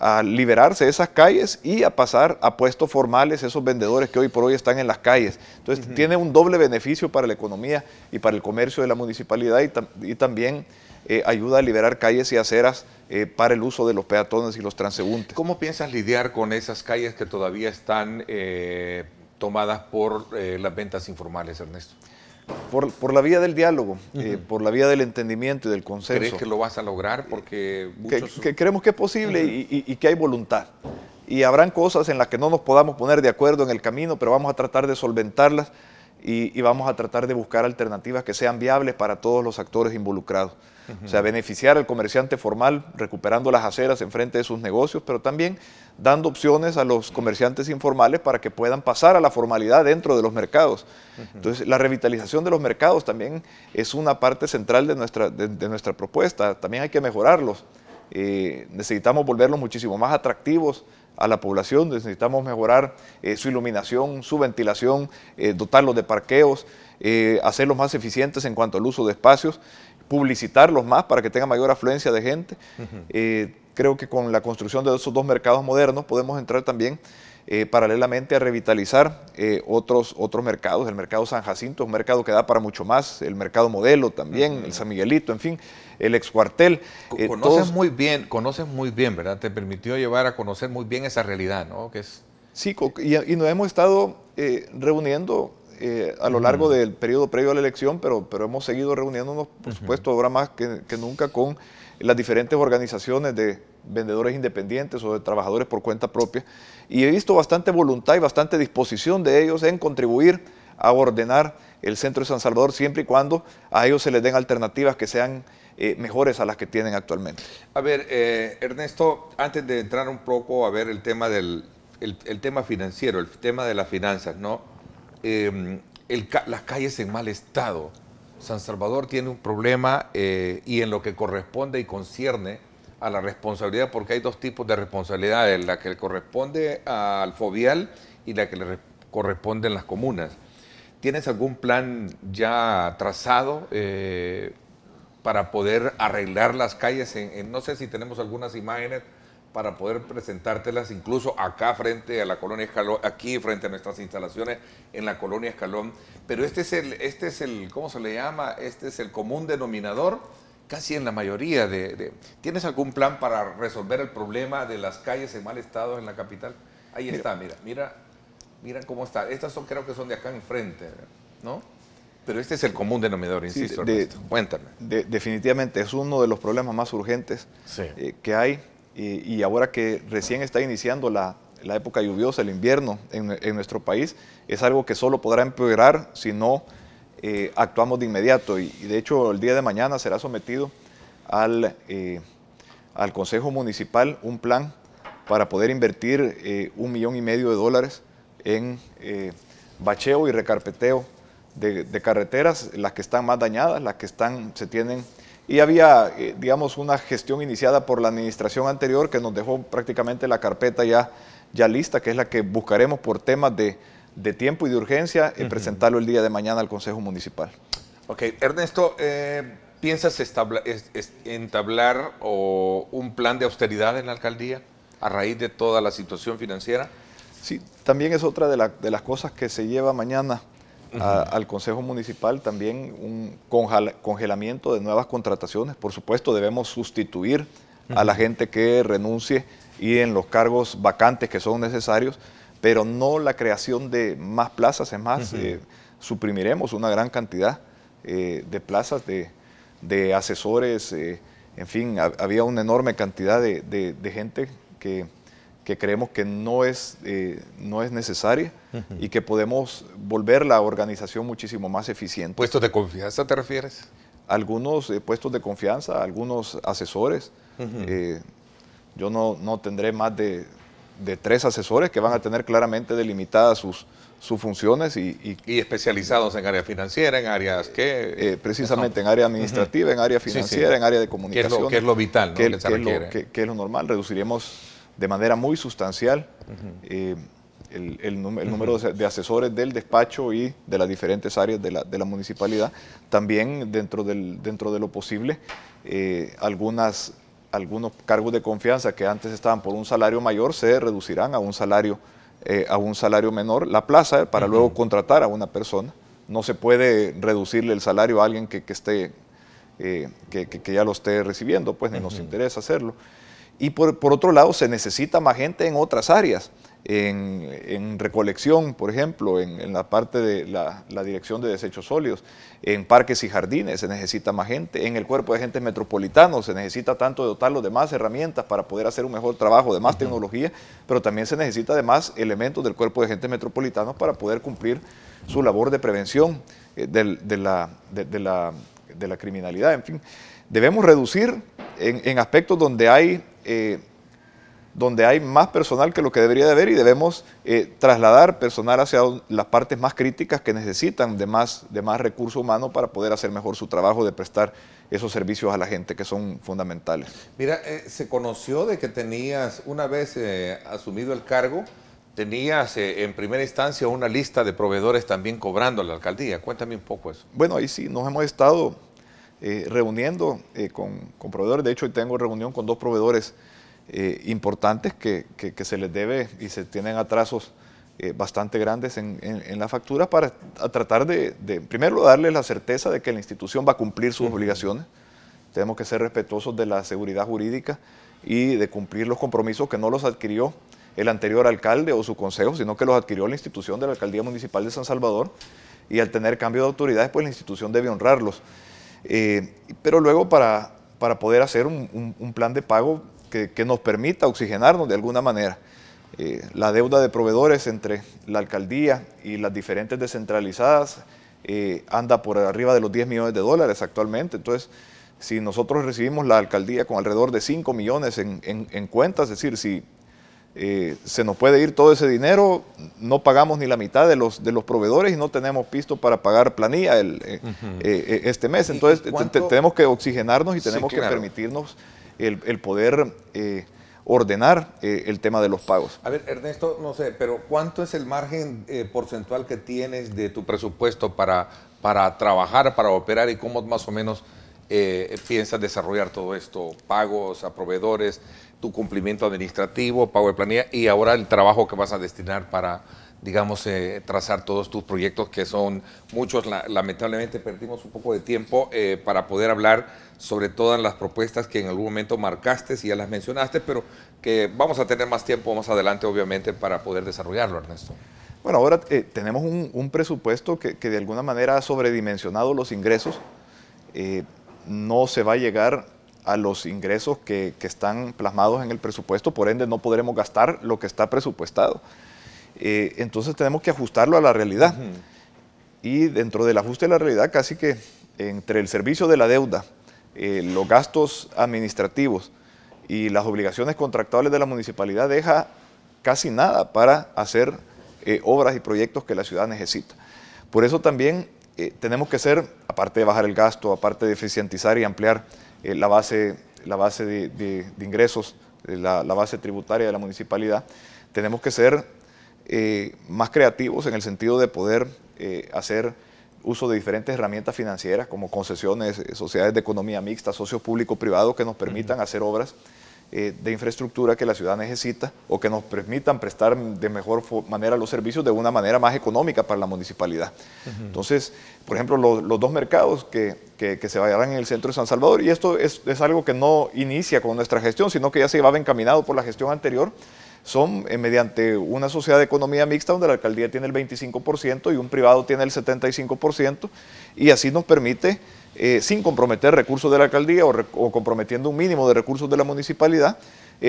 a liberarse esas calles y a pasar a puestos formales esos vendedores que hoy por hoy están en las calles. Entonces tiene un doble beneficio para la economía y para el comercio de la municipalidad, y también ayuda a liberar calles y aceras para el uso de los peatones y los transeúntes. ¿Cómo piensas lidiar con esas calles que todavía están tomadas por las ventas informales, Ernesto? Por la vía del diálogo, por la vía del entendimiento y del consenso. ¿Crees que lo vas a lograr? Porque que creemos que es posible y que hay voluntad. Y habrán cosas en las que no nos podamos poner de acuerdo en el camino, pero vamos a tratar de solventarlas y vamos a tratar de buscar alternativas que sean viables para todos los actores involucrados. O sea, beneficiar al comerciante formal recuperando las aceras enfrente de sus negocios, pero también dando opciones a los comerciantes informales para que puedan pasar a la formalidad dentro de los mercados. Entonces, la revitalización de los mercados también es una parte central de nuestra propuesta. También hay que mejorarlos. necesitamos volverlos muchísimo más atractivos a la población, necesitamos mejorar su iluminación, su ventilación, dotarlos de parqueos, hacerlos más eficientes en cuanto al uso de espacios, publicitarlos más para que tengan mayor afluencia de gente. Creo que con la construcción de esos dos mercados modernos podemos entrar también paralelamente a revitalizar otros mercados. El mercado San Jacinto es un mercado que da para mucho más, el mercado Modelo también, el San Miguelito, en fin, el excuartel. Conoces muy bien, ¿verdad? Te permitió llevar a conocer muy bien esa realidad, ¿no? Que es... Sí, y nos hemos estado reuniendo a lo largo del periodo previo a la elección, pero hemos seguido reuniéndonos, por supuesto, ahora más que nunca con las diferentes organizaciones de vendedores independientes o de trabajadores por cuenta propia, y he visto bastante voluntad y bastante disposición de ellos en contribuir a ordenar el centro de San Salvador, siempre y cuando a ellos se les den alternativas que sean mejores a las que tienen actualmente. A ver, Ernesto, antes de entrar un poco a ver el tema el tema financiero, el tema de las finanzas, ¿no? Las calles en mal estado. San Salvador tiene un problema y en lo que corresponde y concierne a la responsabilidad, porque hay dos tipos de responsabilidades, la que le corresponde al fovial y la que le corresponde en las comunas. ¿Tienes algún plan ya trazado para poder arreglar las calles? No sé si tenemos algunas imágenes para poder presentártelas incluso acá frente a la colonia Escalón, aquí frente a nuestras instalaciones en la colonia Escalón. Pero este es el ¿cómo se le llama? Este es el común denominador casi en la mayoría ¿Tienes algún plan para resolver el problema de las calles en mal estado en la capital? Ahí está, mira cómo está. Estas creo que son de acá enfrente, ¿no? Pero este es el común denominador, insisto. Sí, cuéntame. Definitivamente es uno de los problemas más urgentes que hay. Y ahora que recién está iniciando la época lluviosa, el invierno en nuestro país, es algo que solo podrá empeorar si no actuamos de inmediato. Y de hecho el día de mañana será sometido al Consejo Municipal un plan para poder invertir $1,5 millones en bacheo y recarpeteo de carreteras, las que están más dañadas, las que se tienen... Y había, digamos, una gestión iniciada por la administración anterior que nos dejó prácticamente la carpeta ya lista, que es la que buscaremos por temas de tiempo y de urgencia, presentarlo el día de mañana al Consejo Municipal. Ok, Ernesto, ¿piensas entablar un plan de austeridad en la alcaldía a raíz de toda la situación financiera? Sí, también es otra de las cosas que se lleva mañana al Consejo Municipal, también un congelamiento de nuevas contrataciones. Por supuesto, debemos sustituir a la gente que renuncie y en los cargos vacantes que son necesarios, pero no la creación de más plazas. Es más, suprimiremos una gran cantidad de plazas de asesores. En fin, había una enorme cantidad de gente que creemos que no es necesaria y que podemos volver la organización muchísimo más eficiente. ¿Puestos de confianza te refieres? Algunos puestos de confianza, algunos asesores. Yo no tendré más de 3 asesores que van a tener claramente delimitadas sus funciones. Y especializados en área financiera, en áreas que... precisamente en área administrativa, en área financiera, en área de comunicación. Que es lo vital, ¿no? Que es lo normal. Reduciremos de manera muy sustancial el número de asesores del despacho y de las diferentes áreas de la municipalidad. También dentro de lo posible, algunos cargos de confianza que antes estaban por un salario mayor se reducirán a un salario menor. La plaza para luego contratar a una persona. No se puede reducirle el salario a alguien que ya lo esté recibiendo, pues ni nos interesa hacerlo. Y por otro lado, se necesita más gente en otras áreas, en recolección, por ejemplo, en la parte de la dirección de desechos sólidos, en parques y jardines se necesita más gente, en el cuerpo de agentes metropolitanos se necesita tanto dotarlos de más herramientas para poder hacer un mejor trabajo, de más tecnología, pero también se necesita de más elementos del cuerpo de agentes metropolitanos para poder cumplir su labor de prevención de la criminalidad. En fin, debemos reducir en aspectos donde hay donde hay más personal que lo que debería de haber y debemos trasladar personal hacia las partes más críticas que necesitan de más recurso humano para poder hacer mejor su trabajo de prestar esos servicios a la gente que son fundamentales. Mira, se conoció de que tenías, una vez asumido el cargo, tenías en primera instancia una lista de proveedores también cobrando a la alcaldía. Cuéntame un poco eso. Bueno, ahí sí, nos hemos estado reuniendo con proveedores. De hecho, hoy tengo reunión con 2 proveedores importantes que se les debe y se tienen atrasos bastante grandes en la factura para tratar de primero darles la certeza de que la institución va a cumplir sus obligaciones. Tenemos que ser respetuosos de la seguridad jurídica y de cumplir los compromisos que no los adquirió el anterior alcalde o su consejo, sino que los adquirió la institución de la Alcaldía Municipal de San Salvador, y al tener cambio de autoridades, pues la institución debe honrarlos. Pero luego para poder hacer un plan de pago que nos permita oxigenarnos de alguna manera. La deuda de proveedores entre la alcaldía y las diferentes descentralizadas anda por arriba de los 10 millones de dólares actualmente. Entonces, si nosotros recibimos la alcaldía con alrededor de 5 millones en cuentas, es decir, si se nos puede ir todo ese dinero, no pagamos ni la mitad de los proveedores y no tenemos pisto para pagar planilla este mes. Entonces, tenemos que oxigenarnos y tenemos que permitirnos el poder ordenar el tema de los pagos. A ver, Ernesto, no sé, pero ¿cuánto es el margen porcentual que tienes de tu presupuesto para trabajar, para operar, y cómo más o menos piensas desarrollar todo esto? Pagos a proveedores, tu cumplimiento administrativo, pago de planilla y ahora el trabajo que vas a destinar para, digamos, trazar todos tus proyectos, que son muchos. Lamentablemente perdimos un poco de tiempo para poder hablar sobre todas las propuestas que en algún momento marcaste y ya las mencionaste, pero que vamos a tener más tiempo más adelante, obviamente, para poder desarrollarlo, Ernesto. Bueno, ahora tenemos un presupuesto que de alguna manera ha sobredimensionado los ingresos. No se va a llegar a los ingresos que están plasmados en el presupuesto, por ende no podremos gastar lo que está presupuestado. Entonces tenemos que ajustarlo a la realidad. Y dentro del ajuste de la realidad, casi que entre el servicio de la deuda, los gastos administrativos y las obligaciones contractuales de la municipalidad, deja casi nada para hacer obras y proyectos que la ciudad necesita. Por eso también tenemos que ser, aparte de bajar el gasto, aparte de eficientizar y ampliar la base de ingresos, la base tributaria de la municipalidad, tenemos que ser más creativos en el sentido de poder hacer uso de diferentes herramientas financieras como concesiones, sociedades de economía mixta, socios público-privados que nos permitan hacer obras de infraestructura que la ciudad necesita o que nos permitan prestar de mejor manera los servicios de una manera más económica para la municipalidad. Entonces, por ejemplo, los 2 mercados que se vayan en el centro de San Salvador, y esto es algo que no inicia con nuestra gestión, sino que ya se llevaba encaminado por la gestión anterior, son mediante una sociedad de economía mixta donde la alcaldía tiene el 25% y un privado tiene el 75%, y así nos permite, sin comprometer recursos de la alcaldía o comprometiendo un mínimo de recursos de la municipalidad,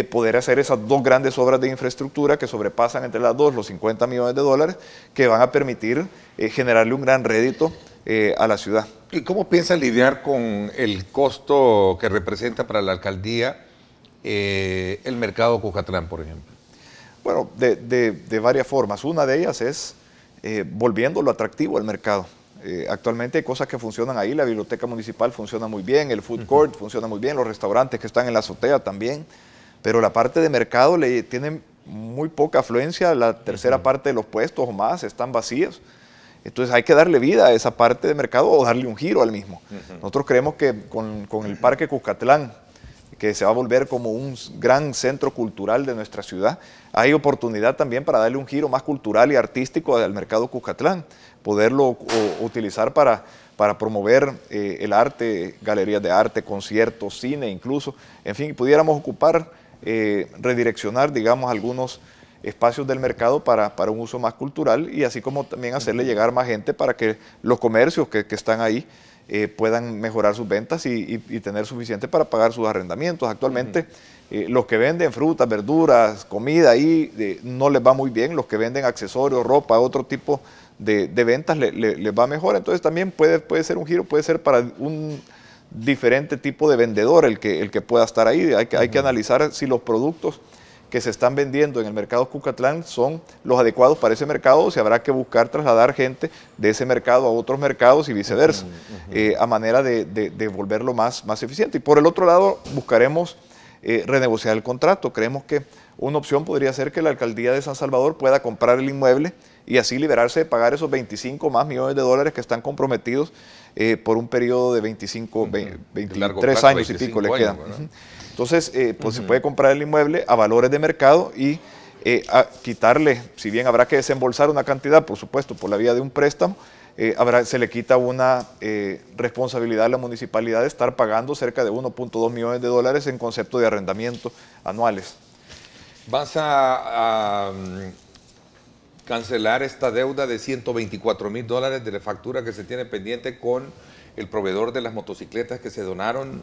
poder hacer esas 2 grandes obras de infraestructura que sobrepasan entre las 2 los 50 millones de dólares, que van a permitir generarle un gran rédito a la ciudad. ¿Y cómo piensas lidiar con el costo que representa para la alcaldía el mercado Cuscatlán, por ejemplo? Bueno, de varias formas. Una de ellas es volviéndolo atractivo al mercado. Actualmente hay cosas que funcionan ahí, la biblioteca municipal funciona muy bien, el food court funciona muy bien, los restaurantes que están en la azotea también, pero la parte de mercado tiene muy poca afluencia, la tercera parte de los puestos o más están vacíos. Entonces hay que darle vida a esa parte de mercado o darle un giro al mismo. Nosotros creemos que con el Parque Cuscatlán, que se va a volver como un gran centro cultural de nuestra ciudad, hay oportunidad también para darle un giro más cultural y artístico al mercado Cuscatlán, poderlo utilizar para promover el arte, galerías de arte, conciertos, cine incluso, en fin, pudiéramos ocupar, redireccionar, digamos, algunos espacios del mercado para un uso más cultural y así como también hacerle llegar más gente para que los comercios que están ahí puedan mejorar sus ventas y tener suficiente para pagar sus arrendamientos. Actualmente los que venden frutas, verduras, comida ahí no les va muy bien, los que venden accesorios, ropa, otro tipo de ventas les va mejor, entonces también puede ser un giro, puede ser para un diferente tipo de vendedor el que pueda estar ahí. Hay que analizar si los productos que se están vendiendo en el mercado Cucatlán son los adecuados para ese mercado, o si habrá que buscar trasladar gente de ese mercado a otros mercados y viceversa, a manera de volverlo más eficiente. Y por el otro lado, buscaremos renegociar el contrato. Creemos que una opción podría ser que la alcaldía de San Salvador pueda comprar el inmueble y así liberarse de pagar esos 25 más millones de dólares que están comprometidos por un periodo de 23 años y pico le quedan. Entonces, pues se puede comprar el inmueble a valores de mercado y quitarle, si bien habrá que desembolsar una cantidad, por supuesto, por la vía de un préstamo, se le quita una responsabilidad a la municipalidad de estar pagando cerca de 1.2 millones de dólares en concepto de arrendamiento anuales. ¿Vas a cancelar esta deuda de 124.000 dólares de la factura que se tiene pendiente con el proveedor de las motocicletas que se donaron?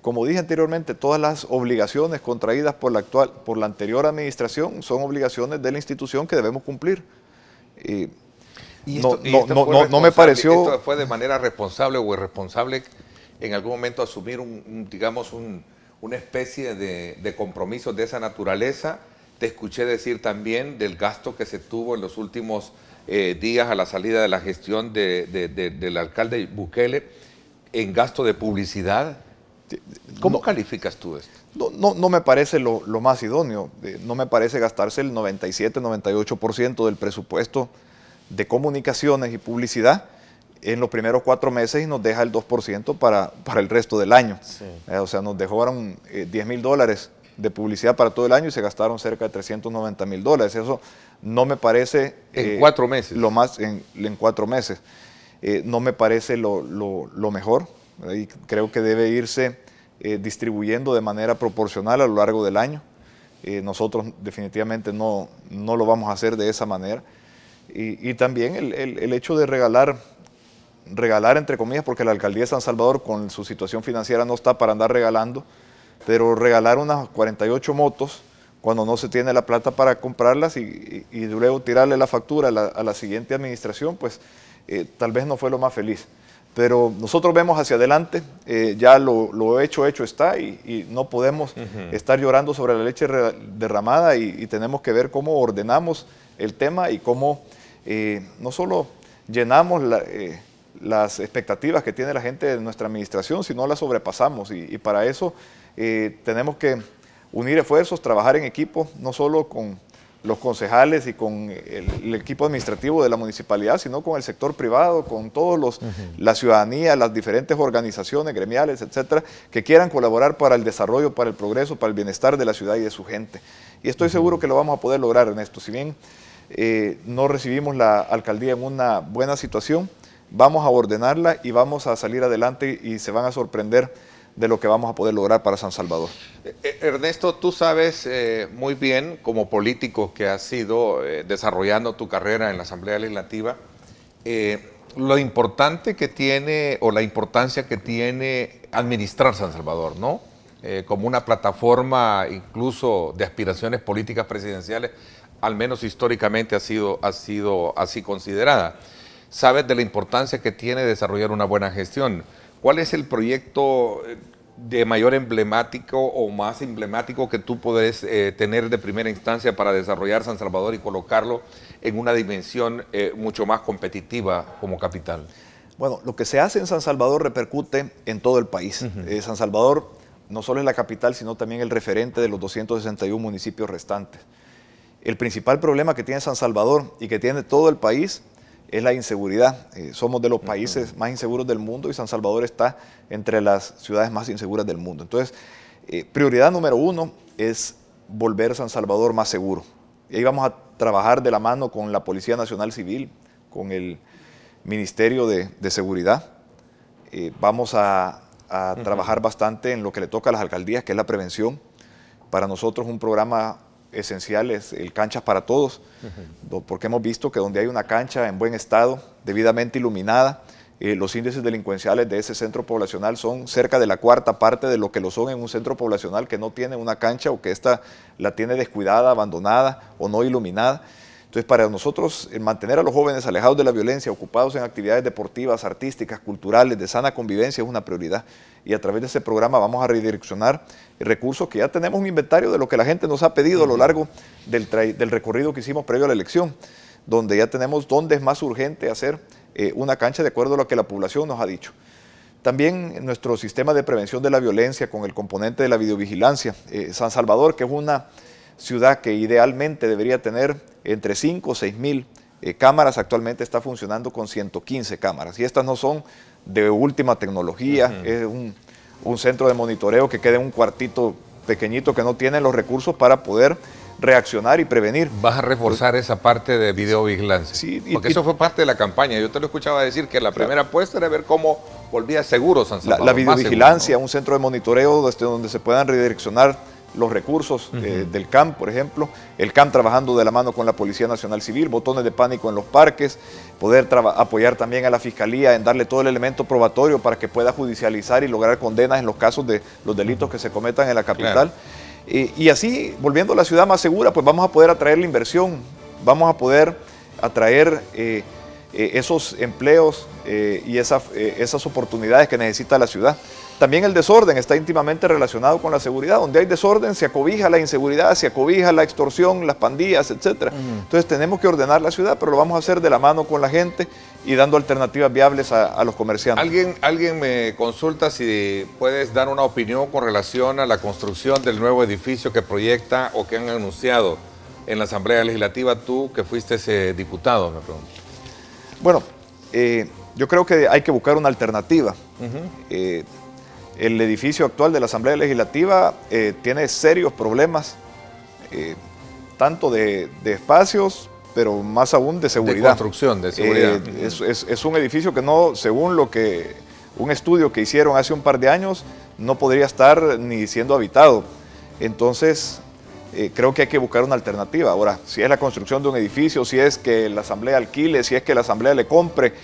Como dije anteriormente, todas las obligaciones contraídas por la anterior administración son obligaciones de la institución que debemos cumplir. No me pareció... ¿Esto fue de manera responsable o irresponsable en algún momento asumir una especie de compromiso de esa naturaleza? Te escuché decir también del gasto que se tuvo en los últimos días a la salida de la gestión del alcalde Bukele en gasto de publicidad. ¿Cómo calificas tú esto? No me parece lo más idóneo. No me parece gastarse el 97-98% del presupuesto de comunicaciones y publicidad en los primeros 4 meses y nos deja el 2% para el resto del año. Sí. O sea, nos dejaron $10.000 de publicidad para todo el año y se gastaron cerca de $390.000. Eso no me parece... ¿En 4 meses? Lo más en 4 meses. No me parece lo mejor. Y creo que debe irse distribuyendo de manera proporcional a lo largo del año. Nosotros definitivamente no lo vamos a hacer de esa manera. Y también el hecho de regalar entre comillas, porque la alcaldía de San Salvador con su situación financiera no está para andar regalando, pero regalar unas 48 motos cuando no se tiene la plata para comprarlas y luego tirarle la factura a la siguiente administración, pues tal vez no fue lo más feliz. Pero nosotros vemos hacia adelante, ya lo hecho está y no podemos estar llorando sobre la leche derramada y tenemos que ver cómo ordenamos el tema y cómo no solo llenamos las expectativas que tiene la gente de nuestra administración, sino las sobrepasamos y para eso tenemos que unir esfuerzos, trabajar en equipo, no solo con los concejales y con el equipo administrativo de la municipalidad, sino con el sector privado, con todos la ciudadanía, las diferentes organizaciones gremiales, etcétera, que quieran colaborar para el desarrollo, para el progreso, para el bienestar de la ciudad y de su gente. Y estoy seguro que lo vamos a poder lograr, Ernesto. Si bien no recibimos la alcaldía en una buena situación, vamos a ordenarla y vamos a salir adelante y se van a sorprender de lo que vamos a poder lograr para San Salvador. Ernesto, tú sabes muy bien, como político que has sido desarrollando tu carrera en la Asamblea Legislativa, lo importante que tiene o la importancia que tiene administrar San Salvador, ¿no? Como una plataforma incluso de aspiraciones políticas presidenciales, al menos históricamente ha sido así considerada. Sabes de la importancia que tiene desarrollar una buena gestión. ¿Cuál es el proyecto de mayor emblemático o más emblemático que tú podés tener de primera instancia para desarrollar San Salvador y colocarlo en una dimensión mucho más competitiva como capital? Bueno, lo que se hace en San Salvador repercute en todo el país. San Salvador no solo es la capital, sino también el referente de los 261 municipios restantes. El principal problema que tiene San Salvador y que tiene todo el país es la inseguridad. Somos de los países más inseguros del mundo y San Salvador está entre las ciudades más inseguras del mundo. Entonces, prioridad número 1 es volver San Salvador más seguro. Y ahí vamos a trabajar de la mano con la Policía Nacional Civil, con el Ministerio de Seguridad. Vamos a trabajar bastante en lo que le toca a las alcaldías, que es la prevención. Para nosotros un programa esencial es el Canchas para Todos, porque hemos visto que donde hay una cancha en buen estado, debidamente iluminada, los índices delincuenciales de ese centro poblacional son cerca de la 1/4 parte de lo que lo son en un centro poblacional que no tiene una cancha o que ésta la tiene descuidada, abandonada o no iluminada. Entonces, para nosotros, mantener a los jóvenes alejados de la violencia, ocupados en actividades deportivas, artísticas, culturales, de sana convivencia, es una prioridad. Y a través de ese programa vamos a redireccionar recursos que ya tenemos un inventario de lo que la gente nos ha pedido a lo largo del recorrido que hicimos previo a la elección, donde ya tenemos dónde es más urgente hacer una cancha de acuerdo a lo que la población nos ha dicho. También nuestro sistema de prevención de la violencia con el componente de la videovigilancia. San Salvador, que es una ciudad que idealmente debería tener entre 5 o 6 mil cámaras, actualmente está funcionando con 115 cámaras. Y estas no son de última tecnología, es un centro de monitoreo que queda en un cuartito pequeñito que no tiene los recursos para poder reaccionar y prevenir. Vas a reforzar esa parte de videovigilancia. Sí, porque eso fue parte de la campaña. Yo te lo escuchaba decir que la primera apuesta era ver cómo volvía seguro San Salvador. La videovigilancia, seguro, ¿no? Un centro de monitoreo desde donde se puedan redireccionar los recursos del CAM, por ejemplo, el CAM trabajando de la mano con la Policía Nacional Civil, botones de pánico en los parques, poder apoyar también a la Fiscalía en darle todo el elemento probatorio para que pueda judicializar y lograr condenas en los casos de los delitos que se cometan en la capital. Claro. Y así, volviendo a la ciudad más segura, pues vamos a poder atraer la inversión, vamos a poder atraer esos empleos y esas oportunidades que necesita la ciudad. También el desorden está íntimamente relacionado con la seguridad. Donde hay desorden se acobija la inseguridad, se acobija la extorsión, las pandillas, etc. Entonces tenemos que ordenar la ciudad, pero lo vamos a hacer de la mano con la gente y dando alternativas viables a los comerciantes. Alguien me consulta si puedes dar una opinión con relación a la construcción del nuevo edificio que proyecta o que han anunciado en la Asamblea Legislativa, tú que fuiste diputado, me pregunto. Bueno, yo creo que hay que buscar una alternativa. El edificio actual de la Asamblea Legislativa tiene serios problemas, tanto de espacios, pero más aún de seguridad. De construcción, de seguridad. Es un edificio que no, según un estudio que hicieron hace un par de años, no podría estar ni siendo habitado. Entonces, creo que hay que buscar una alternativa. Ahora, si es la construcción de un edificio, si es que la Asamblea alquile, si es que la Asamblea le compre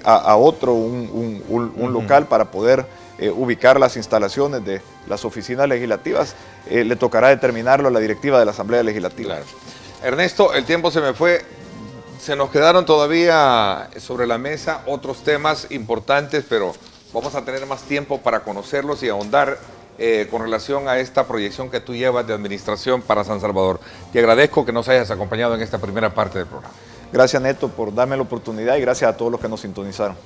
a otro un local para poder ubicar las instalaciones de las oficinas legislativas, le tocará determinarlo a la directiva de la Asamblea Legislativa. Claro. Ernesto, el tiempo se me fue. Se nos quedaron todavía sobre la mesa otros temas importantes, pero vamos a tener más tiempo para conocerlos y ahondar con relación a esta proyección que tú llevas de administración para San Salvador. Te agradezco que nos hayas acompañado en esta primera parte del programa. Gracias, Neto, por darme la oportunidad y gracias a todos los que nos sintonizaron.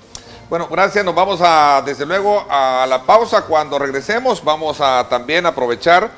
Bueno, gracias. Nos vamos desde luego a la pausa. Cuando regresemos vamos a también aprovechar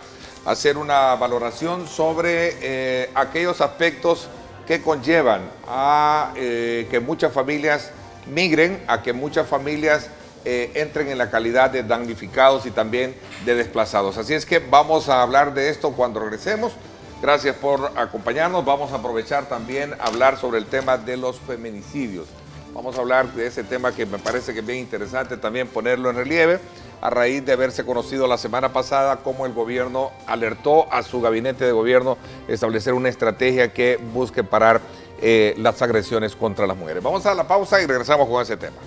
a hacer una valoración sobre aquellos aspectos que conllevan a que muchas familias migren, a que muchas familias entren en la calidad de damnificados y también de desplazados. Así es que vamos a hablar de esto cuando regresemos. Gracias por acompañarnos. Vamos a aprovechar también a hablar sobre el tema de los feminicidios. Vamos a hablar de ese tema que me parece que es bien interesante también ponerlo en relieve a raíz de haberse conocido la semana pasada cómo el gobierno alertó a su gabinete de gobierno establecer una estrategia que busque parar las agresiones contra las mujeres. Vamos a la pausa y regresamos con ese tema.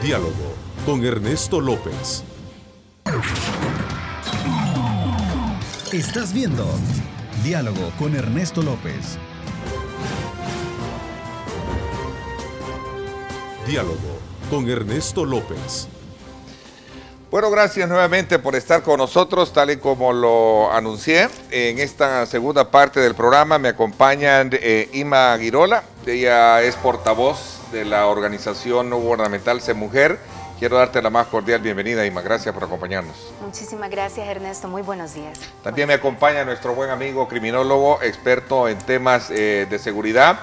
Diálogo con Ernesto López. Estás viendo Diálogo con Ernesto López. Diálogo con Ernesto López. Bueno, gracias nuevamente por estar con nosotros, tal y como lo anuncié. En esta segunda parte del programa me acompañan Ima Girola. Ella es portavoz de la organización no gubernamental Se Mujer. Quiero darte la más cordial bienvenida, Ima. Gracias por acompañarnos. Muchísimas gracias, Ernesto. Muy buenos días. También me acompaña nuestro buen amigo criminólogo, experto en temas de seguridad,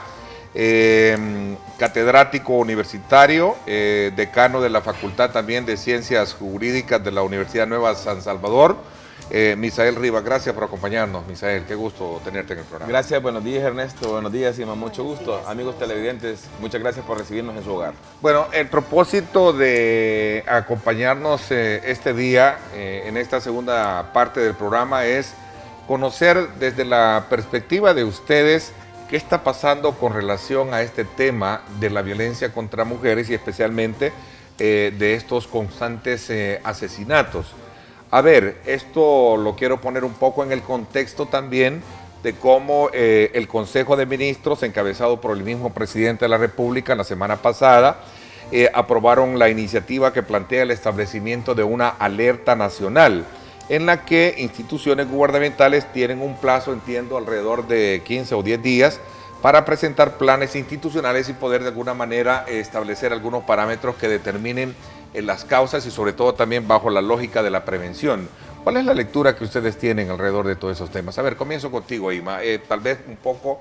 catedrático universitario, decano de la Facultad también de Ciencias Jurídicas de la Universidad Nueva San Salvador, Misael Rivas. Gracias por acompañarnos, Misael. Qué gusto tenerte en el programa. Gracias, buenos días, Ernesto. Buenos días, Ima. Mucho gusto. Amigos televidentes, muchas gracias por recibirnos en su hogar. Bueno, el propósito de acompañarnos este día en esta segunda parte del programa es conocer desde la perspectiva de ustedes qué está pasando con relación a este tema de la violencia contra mujeres y especialmente de estos constantes asesinatos. A ver, esto lo quiero poner un poco en el contexto también de cómo el Consejo de Ministros, encabezado por el mismo presidente de la República la semana pasada, aprobaron la iniciativa que plantea el establecimiento de una alerta nacional, en la que instituciones gubernamentales tienen un plazo, entiendo, alrededor de 15 o 10 días para presentar planes institucionales y poder de alguna manera establecer algunos parámetros que determinen las causas y sobre todo también bajo la lógica de la prevención. ¿Cuál es la lectura que ustedes tienen alrededor de todos esos temas? A ver, comienzo contigo, Ima. Tal vez un poco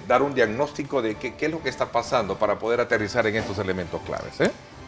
dar un diagnóstico de qué es lo que está pasando para poder aterrizar en estos elementos claves.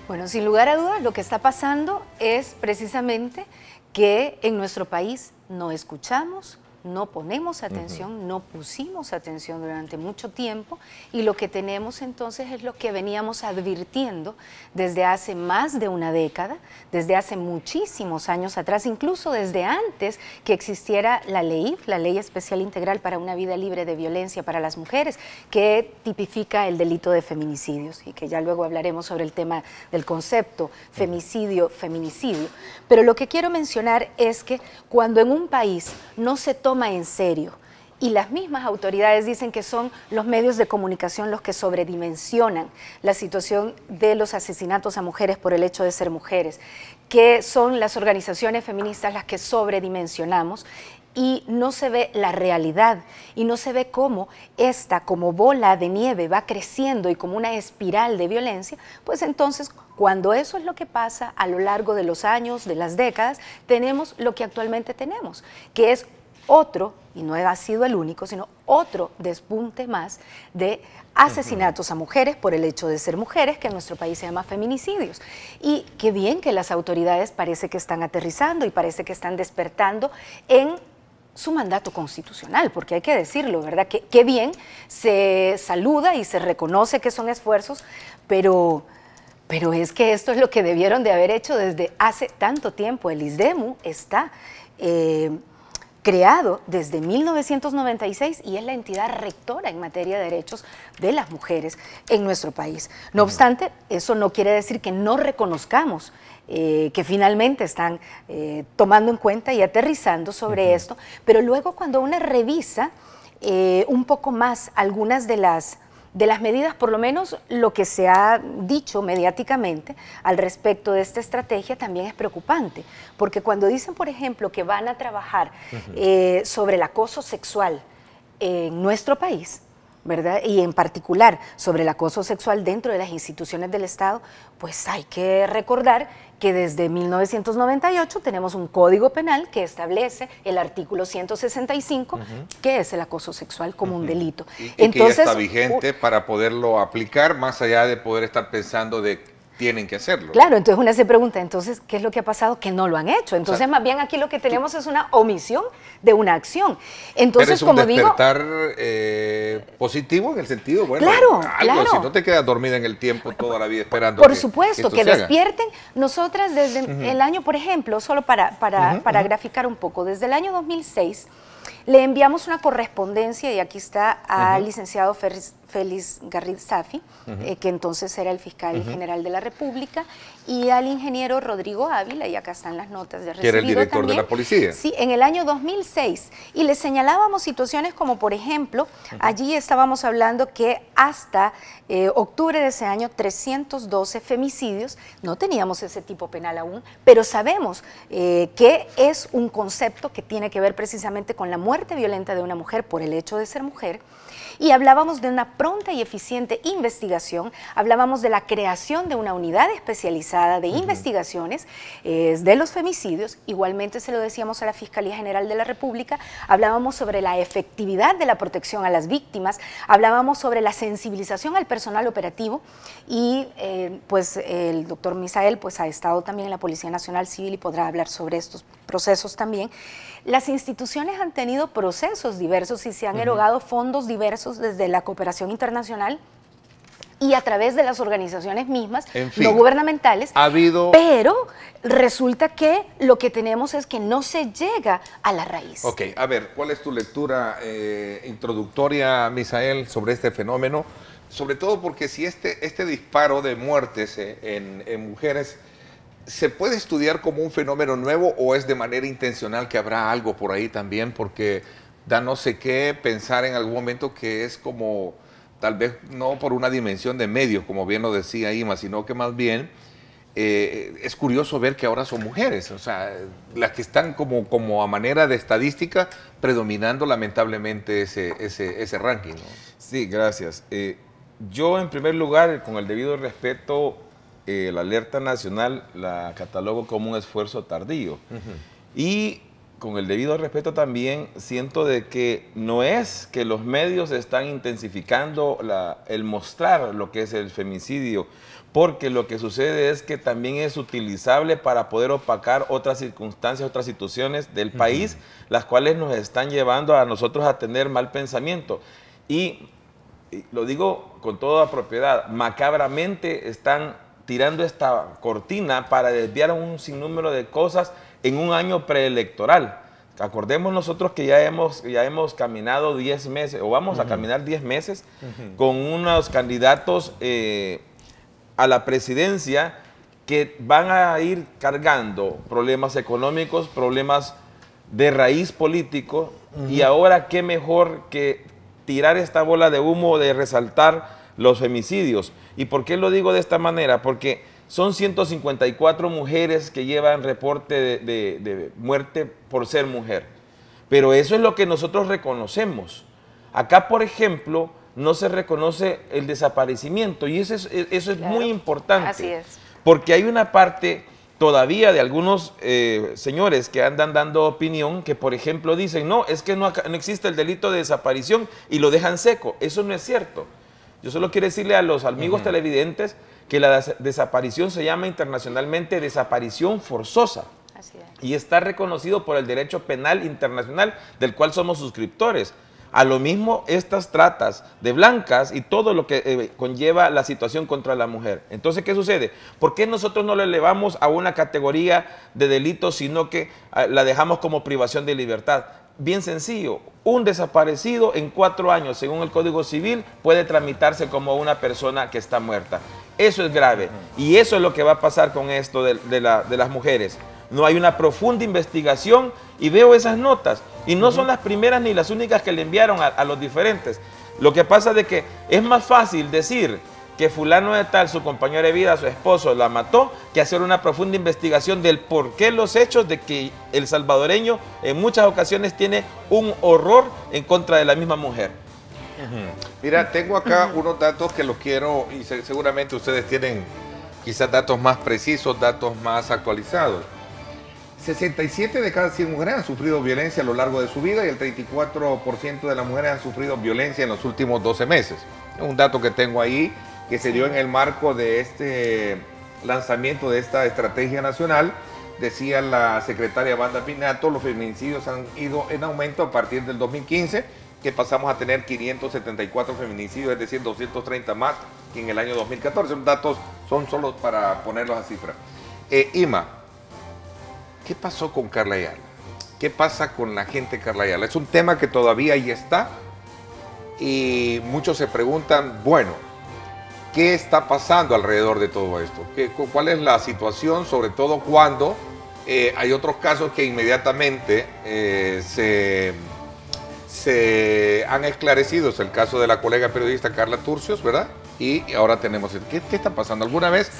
Bueno, sin lugar a dudas, lo que está pasando es precisamente que en nuestro país no escuchamos, no ponemos atención, no pusimos atención durante mucho tiempo, y lo que tenemos entonces es lo que veníamos advirtiendo desde hace más de una década, desde hace muchísimos años atrás, incluso desde antes que existiera la ley especial integral para una vida libre de violencia para las mujeres, que tipifica el delito de feminicidios, y que ya luego hablaremos sobre el tema del concepto femicidio, feminicidio. Pero lo que quiero mencionar es que cuando en un país no se toma en serio, y las mismas autoridades dicen que son los medios de comunicación los que sobredimensionan la situación de los asesinatos a mujeres por el hecho de ser mujeres, que son las organizaciones feministas las que sobredimensionamos, y no se ve la realidad, y no se ve cómo esta, como bola de nieve, va creciendo y como una espiral de violencia, pues entonces, cuando eso es lo que pasa a lo largo de los años, de las décadas, tenemos lo que actualmente tenemos, que es otro, y no ha sido el único, sino otro despunte más de asesinatos a mujeres por el hecho de ser mujeres, que en nuestro país se llama feminicidios. Y qué bien que las autoridades parece que están aterrizando y parece que están despertando en su mandato constitucional, porque hay que decirlo, ¿verdad? Qué bien, se saluda y se reconoce que son esfuerzos, pero es que esto es lo que debieron de haber hecho desde hace tanto tiempo. El ISDEMU está creado desde 1996 y es la entidad rectora en materia de derechos de las mujeres en nuestro país. No obstante, eso no quiere decir que no reconozcamos que finalmente están tomando en cuenta y aterrizando sobre esto, pero luego cuando uno revisa un poco más algunas de las medidas, por lo menos lo que se ha dicho mediáticamente al respecto de esta estrategia también es preocupante, porque cuando dicen, por ejemplo, que van a trabajar sobre el acoso sexual en nuestro país, ¿verdad? Y en particular sobre el acoso sexual dentro de las instituciones del Estado, pues hay que recordar que desde 1998 tenemos un código penal que establece el artículo 165, que es el acoso sexual como un delito. Y entonces, que ya está vigente para poderlo aplicar, más allá de poder estar pensando de tienen que hacerlo. Claro, entonces una se pregunta, entonces, ¿qué es lo que ha pasado? Que no lo han hecho. Entonces, o sea, más bien aquí lo que tenemos es una omisión de una acción. Entonces, pero es como un despertar positivo en el sentido, bueno, claro, algo, claro. Si no te quedas dormida en el tiempo toda la vida esperando por supuesto, que esto despierten. Nosotras desde el año, por ejemplo, solo para graficar un poco, desde el año 2006, le enviamos una correspondencia, y aquí está, al licenciado Félix Garriz Safi, que entonces era el fiscal general de la República, y al ingeniero Rodrigo Ávila, y acá están las notas de recibido. Que era el director también, de la policía. Sí, en el año 2006. Y le señalábamos situaciones como, por ejemplo, allí estábamos hablando que hasta octubre de ese año, 312 femicidios, no teníamos ese tipo penal aún, pero sabemos que es un concepto que tiene que ver precisamente con la muerte violenta de una mujer por el hecho de ser mujer. Y hablábamos de una pronta y eficiente investigación, hablábamos de la creación de una unidad especializada de investigaciones de los femicidios, igualmente se lo decíamos a la Fiscalía General de la República, hablábamos sobre la efectividad de la protección a las víctimas, hablábamos sobre la sensibilización al personal operativo, y pues el doctor Misael pues ha estado también en la Policía Nacional Civil y podrá hablar sobre estos procesos también. Las instituciones han tenido procesos diversos y se han erogado fondos diversos desde la cooperación internacional y a través de las organizaciones mismas, en fin, no gubernamentales, pero resulta que lo que tenemos es que no se llega a la raíz. Ok, a ver, ¿cuál es tu lectura introductoria, Misael, sobre este fenómeno? Sobre todo porque si este disparo de muertes en mujeres ¿Se puede estudiar como un fenómeno nuevo o es de manera intencional que habrá algo por ahí también? Porque da no sé qué pensar en algún momento que es como, tal vez no por una dimensión de medios, como bien lo decía Ima, sino que más bien es curioso ver que ahora son mujeres, o sea, las que están como a manera de estadística predominando lamentablemente ese ranking, ¿no? Sí, gracias. Yo en primer lugar, con el debido respeto, la alerta nacional la catalogo como un esfuerzo tardío. Y con el debido respeto también siento de que no es que los medios están intensificando el mostrar lo que es el femicidio, porque lo que sucede es que también es utilizable para poder opacar otras circunstancias, otras situaciones del país, las cuales nos están llevando a nosotros a tener mal pensamiento. Y lo digo con toda propiedad, macabramente están tirando esta cortina para desviar un sinnúmero de cosas en un año preelectoral. Acordemos nosotros que ya hemos caminado 10 meses, o vamos a caminar 10 meses, con unos candidatos a la presidencia que van a ir cargando problemas económicos, problemas de raíz político, y ahora qué mejor que tirar esta bola de humo de resaltar los femicidios. ¿Y por qué lo digo de esta manera? Porque son 154 mujeres que llevan reporte de muerte por ser mujer. Pero eso es lo que nosotros reconocemos. Acá, por ejemplo, no se reconoce el desaparecimiento, y eso es muy importante. Así es. Porque hay una parte todavía de algunos señores que andan dando opinión que, por ejemplo, dicen, no, es que no existe el delito de desaparición y lo dejan seco. Eso no es cierto. Yo solo quiero decirle a los amigos televidentes que la desaparición se llama internacionalmente desaparición forzosa. Así es. Y está reconocido por el derecho penal internacional del cual somos suscriptores. A lo mismo estas tratas de blancas y todo lo que conlleva la situación contra la mujer. Entonces, ¿qué sucede? ¿Por qué nosotros no la elevamos a una categoría de delito, sino que la dejamos como privación de libertad? Bien sencillo, un desaparecido en 4 años, según el Código Civil, puede tramitarse como una persona que está muerta. Eso es grave, y eso es lo que va a pasar con esto de las mujeres. No hay una profunda investigación, y veo esas notas, y no son las primeras ni las únicas que le enviaron a los diferentes. Lo que pasa es de que es más fácil decir que fulano de tal, su compañero de vida, su esposo, la mató, que hacer una profunda investigación del por qué los hechos de que el salvadoreño en muchas ocasiones tiene un horror en contra de la misma mujer. Mira, tengo acá unos datos que los quiero, y seguramente ustedes tienen quizás datos más precisos, datos más actualizados. 67 de cada 100 mujeres han sufrido violencia a lo largo de su vida, y el 34% de las mujeres han sufrido violencia en los últimos 12 meses. Es un dato que tengo ahí, que se dio en el marco de este lanzamiento de esta estrategia nacional. Decía la secretaria Wanda Pinato, los feminicidios han ido en aumento a partir del 2015, que pasamos a tener 574 feminicidios, es decir, 230 más que en el año 2014. Los datos son solo para ponerlos a cifra. Ima, ¿qué pasó con Carla Ayala? ¿Qué pasa con la gente de Carla Ayala? Es un tema que todavía ahí está, y muchos se preguntan, bueno, ¿qué está pasando alrededor de todo esto? ¿Cuál es la situación, sobre todo cuando hay otros casos que inmediatamente se han esclarecido? Es el caso de la colega periodista Carla Turcios, ¿verdad? Y ahora tenemos... ¿Qué está pasando? ¿Alguna vez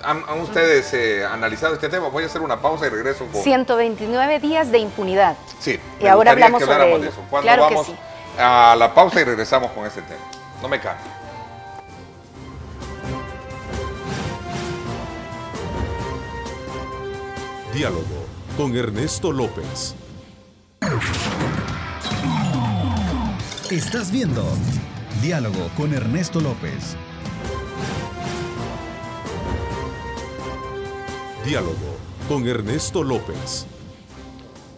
han ustedes analizado este tema? Voy a hacer una pausa y regreso con... 129 días de impunidad. Sí. Y ahora hablamos sobre ello. Cuando claro vamos a la pausa y regresamos con ese tema. No me cambie. Diálogo con Ernesto López. Estás viendo Diálogo con Ernesto López. Diálogo con Ernesto López.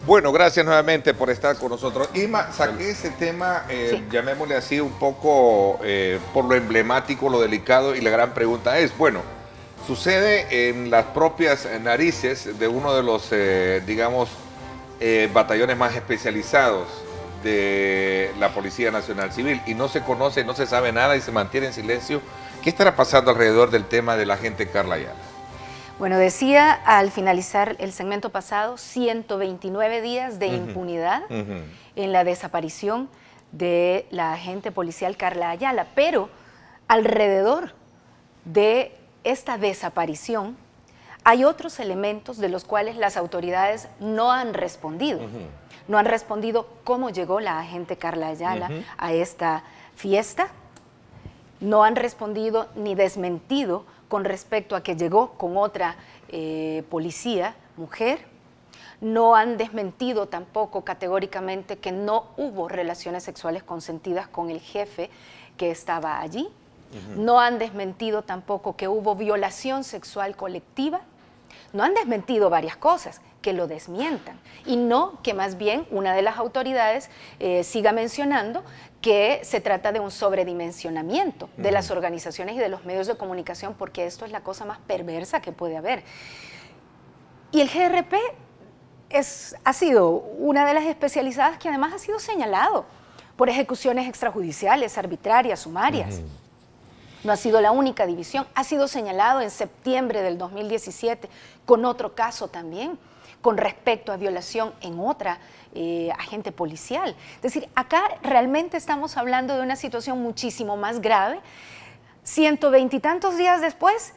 Bueno, gracias nuevamente por estar con nosotros. Ima, saqué ese tema, llamémosle así un poco por lo emblemático, lo delicado, y la gran pregunta es, bueno, sucede en las propias narices de uno de los, digamos, batallones más especializados de la Policía Nacional Civil, y no se conoce, no se sabe nada y se mantiene en silencio. ¿Qué estará pasando alrededor del tema de la agente Carla Ayala? Bueno, decía al finalizar el segmento pasado, 129 días de impunidad en la desaparición de la agente policial Carla Ayala, pero alrededor de esta desaparición hay otros elementos de los cuales las autoridades no han respondido. No han respondido cómo llegó la agente Carla Ayala a esta fiesta, no han respondido ni desmentido con respecto a que llegó con otra policía, mujer, no han desmentido tampoco categóricamente que no hubo relaciones sexuales consentidas con el jefe que estaba allí, no han desmentido tampoco que hubo violación sexual colectiva, no han desmentido varias cosas, que lo desmientan, y no que más bien una de las autoridades siga mencionando que se trata de un sobredimensionamiento de las organizaciones y de los medios de comunicación, porque esto es la cosa más perversa que puede haber. Y el GRP ha sido una de las especializadas que además ha sido señalado por ejecuciones extrajudiciales, arbitrarias, sumarias. No ha sido la única división, ha sido señalado en septiembre del 2017 con otro caso también, con respecto a violación en otra agente policial. Es decir, acá realmente estamos hablando de una situación muchísimo más grave. 120 y tantos días después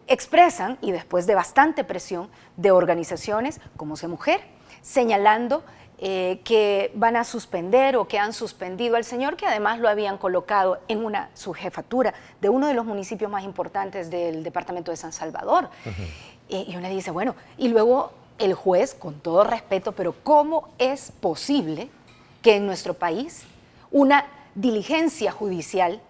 expresan, y después de bastante presión de organizaciones como Se Mujer, señalando que van a suspender o que han suspendido al señor, que además lo habían colocado en una subjefatura de uno de los municipios más importantes del departamento de San Salvador. Y uno dice, bueno, y luego el juez, con todo respeto, pero ¿cómo es posible que en nuestro país una diligencia judicial,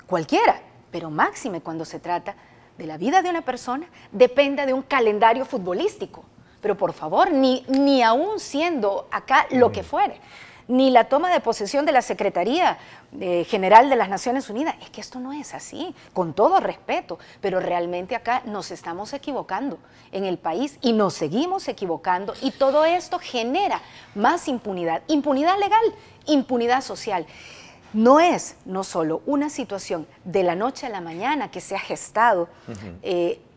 cualquiera, pero máxime cuando se trata de la vida de una persona, dependa de un calendario futbolístico? Pero por favor, ni aún siendo acá lo que fuere, ni la toma de posesión de la Secretaría General de las Naciones Unidas, es que esto no es así, con todo respeto, pero realmente acá nos estamos equivocando en el país y nos seguimos equivocando, y todo esto genera más impunidad, impunidad legal, impunidad social. No es no solo una situación de la noche a la mañana que se ha gestado,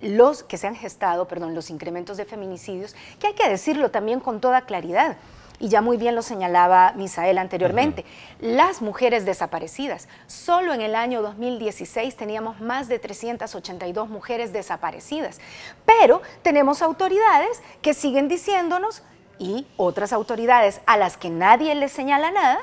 los incrementos de feminicidios, que hay que decirlo también con toda claridad, y ya muy bien lo señalaba Misael anteriormente, las mujeres desaparecidas. Solo en el año 2016 teníamos más de 382 mujeres desaparecidas, pero tenemos autoridades que siguen diciéndonos, y otras autoridades a las que nadie les señala nada,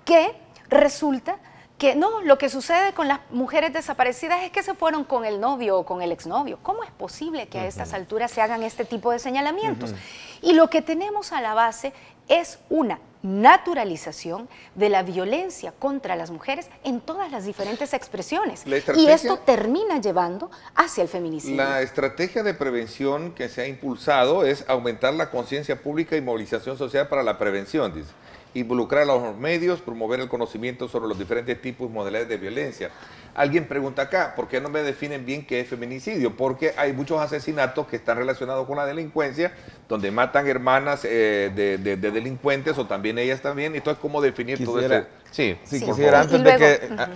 que resulta que no, lo que sucede con las mujeres desaparecidas es que se fueron con el novio o con el exnovio. ¿Cómo es posible que a estas alturas se hagan este tipo de señalamientos? Y lo que tenemos a la base es una naturalización de la violencia contra las mujeres en todas las diferentes expresiones. Y esto termina llevando hacia el feminicidio. La estrategia de prevención que se ha impulsado es aumentar la conciencia pública y movilización social para la prevención, dice. Involucrar a los medios, promover el conocimiento sobre los diferentes tipos y modalidades de violencia. Alguien pregunta acá, ¿por qué no me definen bien qué es feminicidio? Porque hay muchos asesinatos que están relacionados con la delincuencia, donde matan hermanas de delincuentes, o también ellas también. Entonces, ¿cómo definir todo eso? Sí, quisiera,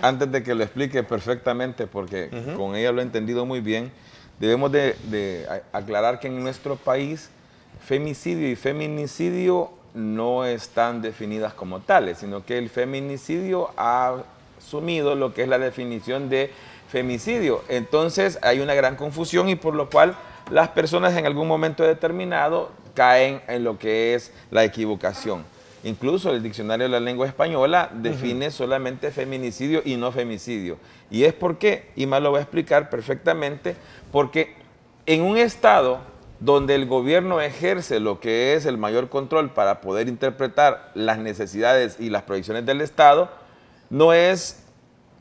antes de que lo explique perfectamente, porque con ella lo he entendido muy bien, debemos de aclarar que en nuestro país femicidio y feminicidio no están definidas como tales, sino que el feminicidio ha asumido lo que es la definición de femicidio. Entonces hay una gran confusión, y por lo cual las personas en algún momento determinado caen en lo que es la equivocación. Incluso el diccionario de la lengua española define solamente feminicidio y no femicidio. ¿Y es por qué? Ima lo va a explicar perfectamente, porque en un estado donde el gobierno ejerce lo que es el mayor control para poder interpretar las necesidades y las proyecciones del Estado, no es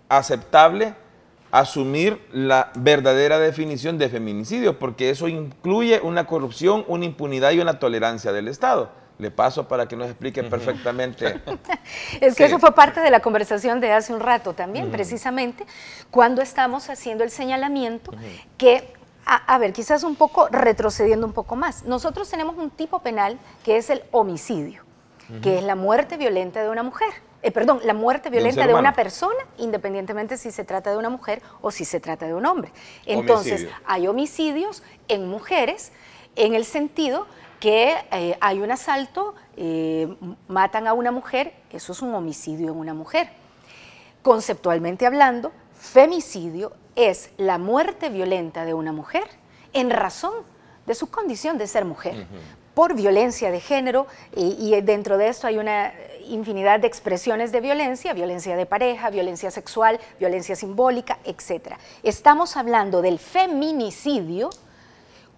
aceptable asumir la verdadera definición de feminicidio, porque eso incluye una corrupción, una impunidad y una tolerancia del Estado. Le paso para que nos explique perfectamente. Es que eso fue parte de la conversación de hace un rato también, precisamente, cuando estamos haciendo el señalamiento que... A ver, quizás un poco retrocediendo un poco más. Nosotros tenemos un tipo penal que es el homicidio, que es la muerte violenta de una mujer. la muerte violenta de humano. una persona, independientemente si se trata de una mujer o si se trata de un hombre. Entonces, Homicidio. hay homicidios en mujeres en el sentido que hay un asalto, matan a una mujer, eso es un homicidio en una mujer. Conceptualmente hablando, femicidio es la muerte violenta de una mujer en razón de su condición de ser mujer, por violencia de género, y dentro de esto hay una infinidad de expresiones de violencia, violencia de pareja, violencia sexual, violencia simbólica, etc. Estamos hablando del feminicidio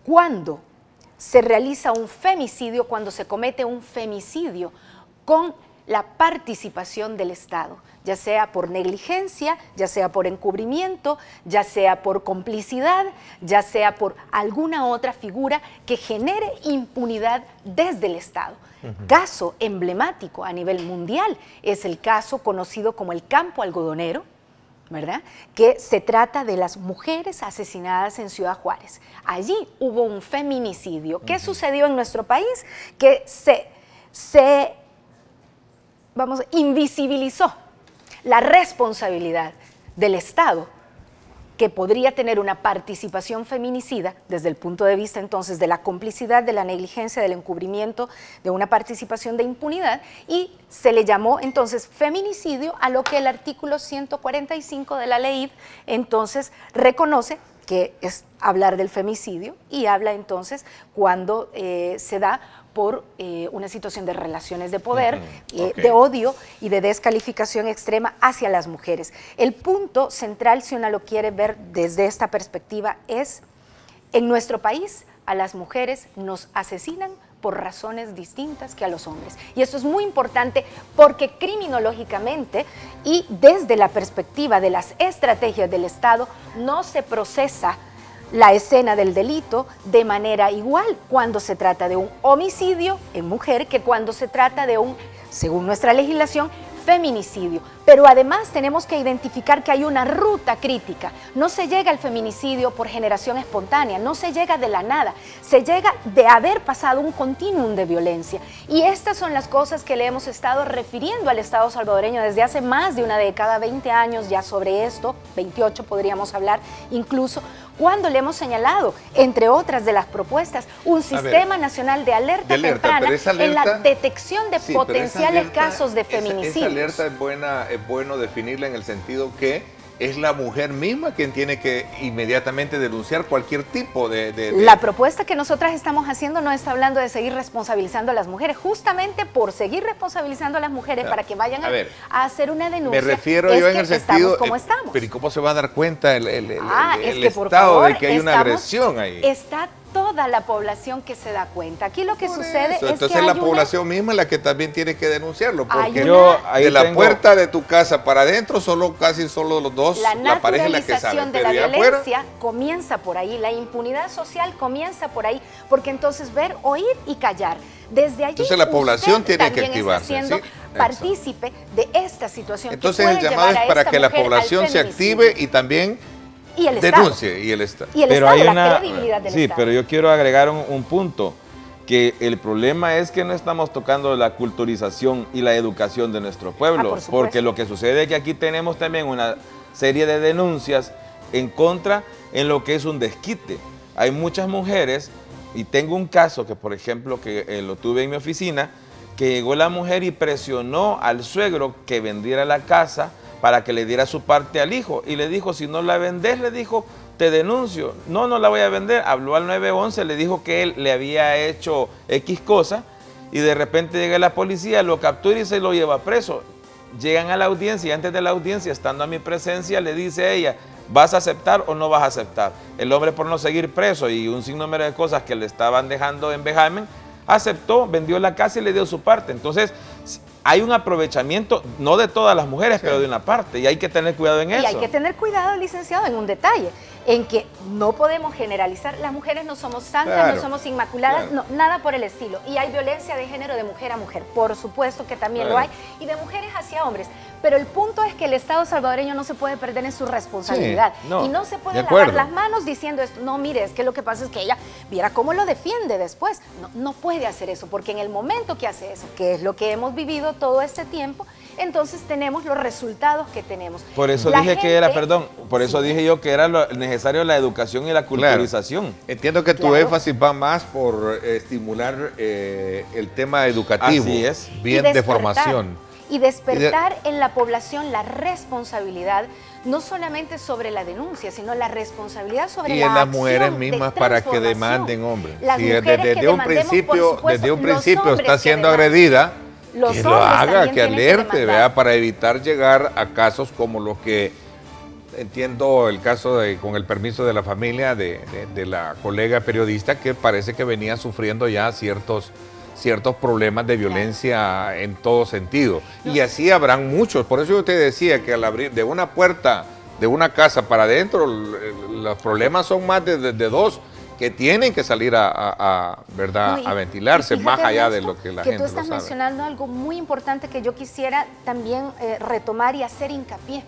cuando se realiza un femicidio, cuando se comete un femicidio con la participación del Estado, ya sea por negligencia, ya sea por encubrimiento, ya sea por complicidad, ya sea por alguna otra figura que genere impunidad desde el Estado. Caso emblemático a nivel mundial es el caso conocido como el campo algodonero, ¿verdad? Que se trata de las mujeres asesinadas en Ciudad Juárez. Allí hubo un feminicidio. ¿Qué sucedió en nuestro país? Que se invisibilizó la responsabilidad del Estado, que podría tener una participación feminicida desde el punto de vista entonces de la complicidad, de la negligencia, del encubrimiento, de una participación de impunidad, y se le llamó entonces feminicidio a lo que el artículo 145 de la ley entonces reconoce que es hablar del femicidio, y habla entonces cuando se da por una situación de relaciones de poder, de odio y de descalificación extrema hacia las mujeres. El punto central, si uno lo quiere ver desde esta perspectiva, es en nuestro país a las mujeres nos asesinan por razones distintas que a los hombres. Y esto es muy importante porque criminológicamente y desde la perspectiva de las estrategias del Estado no se procesa la escena del delito de manera igual cuando se trata de un homicidio en mujer que cuando se trata de un, según nuestra legislación, feminicidio. Pero además tenemos que identificar que hay una ruta crítica. No se llega al feminicidio por generación espontánea, no se llega de la nada, se llega de haber pasado un continuum de violencia. Y estas son las cosas que le hemos estado refiriendo al Estado salvadoreño desde hace más de una década, 20 años ya sobre esto, 28 podríamos hablar incluso, cuando le hemos señalado, entre otras de las propuestas, un sistema nacional de alerta temprana en la detección de potenciales casos de feminicidio. Esa alerta es bueno definirla en el sentido que es la mujer misma quien tiene que inmediatamente denunciar cualquier tipo de... La propuesta que nosotras estamos haciendo no está hablando de seguir responsabilizando a las mujeres, justamente por seguir responsabilizando a las mujeres para que vayan a hacer una denuncia. Me refiero yo en el sentido, como estamos. Pero ¿y cómo se va a dar cuenta el es que, por Estado favor, de que hay una agresión ahí? Está toda la población que se da cuenta. Aquí lo que sucede es que entonces la población misma es la que también tiene que denunciarlo, porque de la puerta de tu casa para adentro casi solo los dos, la pareja es la que sabe. La naturalización de la violencia comienza por ahí, la impunidad social comienza por ahí, porque entonces ver, oír y callar. Desde allí entonces la población tiene que activarse, siendo partícipe de esta situación. Entonces el llamado es para que la población se active y también y el denuncie y el Estado. Y el pero Estado, hay la credibilidad del Estado. Pero yo quiero agregar un punto, que el problema es que no estamos tocando la culturización y la educación de nuestro pueblo, porque lo que sucede es que aquí tenemos también una serie de denuncias en contra en lo que es un desquite. Hay muchas mujeres, y tengo un caso que, por ejemplo, que lo tuve en mi oficina, que llegó la mujer y presionó al suegro que vendiera la casa para que le diera su parte al hijo, y le dijo, si no la vendés, le dijo, te denuncio. No, no la voy a vender. Habló al 911, le dijo que él le había hecho X cosa, y de repente llega la policía, lo captura y se lo lleva preso. Llegan a la audiencia, y antes de la audiencia, estando a mi presencia, le dice a ella, ¿vas a aceptar o no vas a aceptar? El hombre, por no seguir preso y un sinnúmero de cosas que le estaban dejando en vejamen, aceptó, vendió la casa y le dio su parte. Entonces, hay un aprovechamiento, no de todas las mujeres, pero de una parte, y hay que tener cuidado en eso. Y hay que tener cuidado, licenciado, en un detalle, en que no podemos generalizar, las mujeres no somos santas, no somos inmaculadas, no, nada por el estilo. Y hay violencia de género de mujer a mujer, por supuesto que también lo hay, y de mujeres hacia hombres. Pero el punto es que el Estado salvadoreño no se puede perder en su responsabilidad. Y no se puede lavar las manos diciendo esto. No, mire, es que lo que pasa es que ella viera cómo lo defiende después. No puede hacer eso, porque en el momento que hace eso, que es lo que hemos vivido todo este tiempo, entonces tenemos los resultados que tenemos. Por eso dije que era, perdón, por eso dije yo que era necesario la educación y la culturización. Claro. Entiendo que tu énfasis va más por estimular el tema educativo. Así es. Bien de formación. Y despertar en la población la responsabilidad, no solamente sobre la denuncia, sino la responsabilidad sobre la acción. Y en las mujeres mismas para que demanden hombres. Las Si mujeres desde un principio está siendo agredida, que lo haga, que alerte, ¿verdad? Para evitar llegar a casos como los que entiendo el caso con el permiso de la familia de la colega periodista, que parece que venía sufriendo ya ciertos problemas de violencia en todo sentido. Y así habrán muchos. Por eso yo te decía que al abrir de una puerta de una casa para adentro, los problemas son más de dos que tienen que salir ¿verdad? A ventilarse, más allá de lo que la gente lo sabe. Tú estás mencionando algo muy importante que yo quisiera también retomar y hacer hincapié.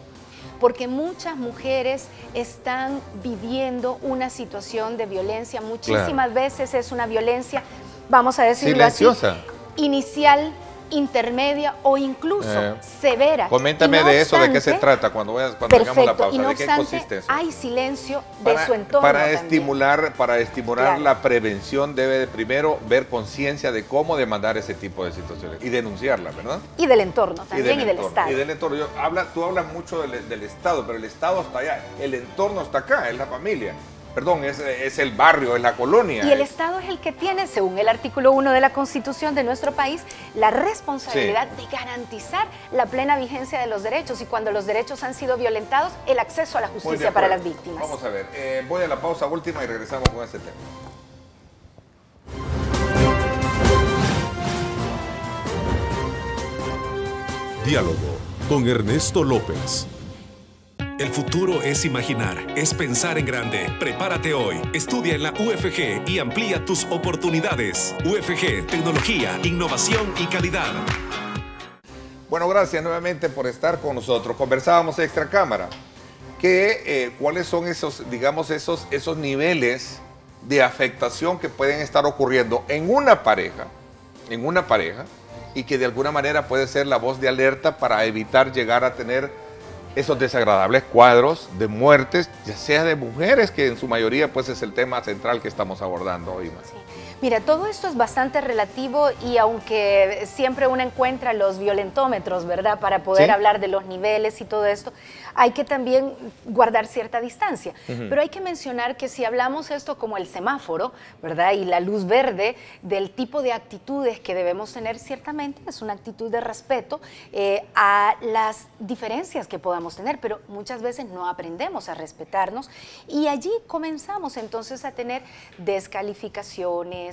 Porque muchas mujeres están viviendo una situación de violencia. Muchísimas veces es una violencia, vamos a decirlo silenciosa, así, inicial, intermedia o incluso severa. Coméntame de eso, de qué se trata cuando hagamos la pausa, no de qué consiste eso. Hay silencio de su entorno para estimular claro. la prevención debe de primero ver conciencia de cómo demandar ese tipo de situaciones y denunciarla, ¿verdad? Y del entorno también y del Estado. Y del entorno. Tú hablas mucho del Estado, pero el Estado está allá, el entorno está acá, es la familia. Perdón, es el barrio, es la colonia. Y el Estado es el que tiene, según el artículo 1 de la Constitución de nuestro país, la responsabilidad de garantizar la plena vigencia de los derechos y cuando los derechos han sido violentados, el acceso a la justicia para las víctimas. Vamos a ver, voy a la pausa última y regresamos con este tema. Diálogo con Ernesto López. El futuro es imaginar, es pensar en grande. Prepárate hoy, estudia en la UFG y amplía tus oportunidades. UFG, tecnología, innovación y calidad. Bueno, gracias nuevamente por estar con nosotros. Conversábamos extra cámara. ¿Cuáles son esos, digamos, esos niveles de afectación que pueden estar ocurriendo en una pareja, y que de alguna manera puede ser la voz de alerta para evitar llegar a tener esos desagradables cuadros de muertes, ya sea de mujeres, que en su mayoría pues es el tema central que estamos abordando hoy más. Sí. Mira, todo esto es bastante relativo y aunque siempre uno encuentra los violentómetros, ¿verdad? Para poder hablar de los niveles y todo esto, hay que también guardar cierta distancia. Pero hay que mencionar que si hablamos esto como el semáforo, ¿verdad? Y la luz verde del tipo de actitudes que debemos tener, ciertamente es una actitud de respeto a las diferencias que podamos tener, pero muchas veces no aprendemos a respetarnos y allí comenzamos entonces a tener descalificaciones,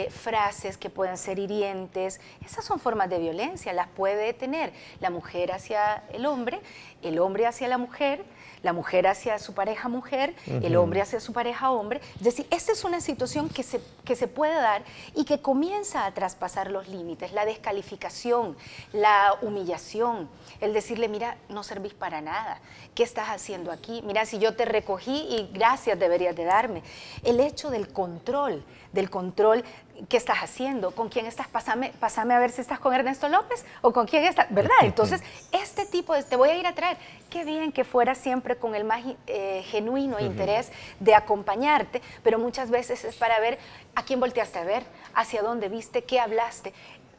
frases que pueden ser hirientes. Esas son formas de violencia, las puede tener la mujer hacia el hombre hacia la mujer hacia su pareja mujer, el hombre hacia su pareja hombre. Es decir, esta es una situación que se puede dar y que comienza a traspasar los límites, la descalificación, la humillación, el decirle, mira, no servís para nada, ¿qué estás haciendo aquí? Mira, si yo te recogí y gracias deberías de darme. El hecho del control, ¿qué estás haciendo? ¿Con quién estás? Pásame a ver si estás con Ernesto López o con quién estás, ¿verdad? Entonces, este tipo de, te voy a ir a traer, qué bien que fuera siempre con el más genuino interés de acompañarte, pero muchas veces es para ver a quién volteaste a ver, hacia dónde viste, qué hablaste.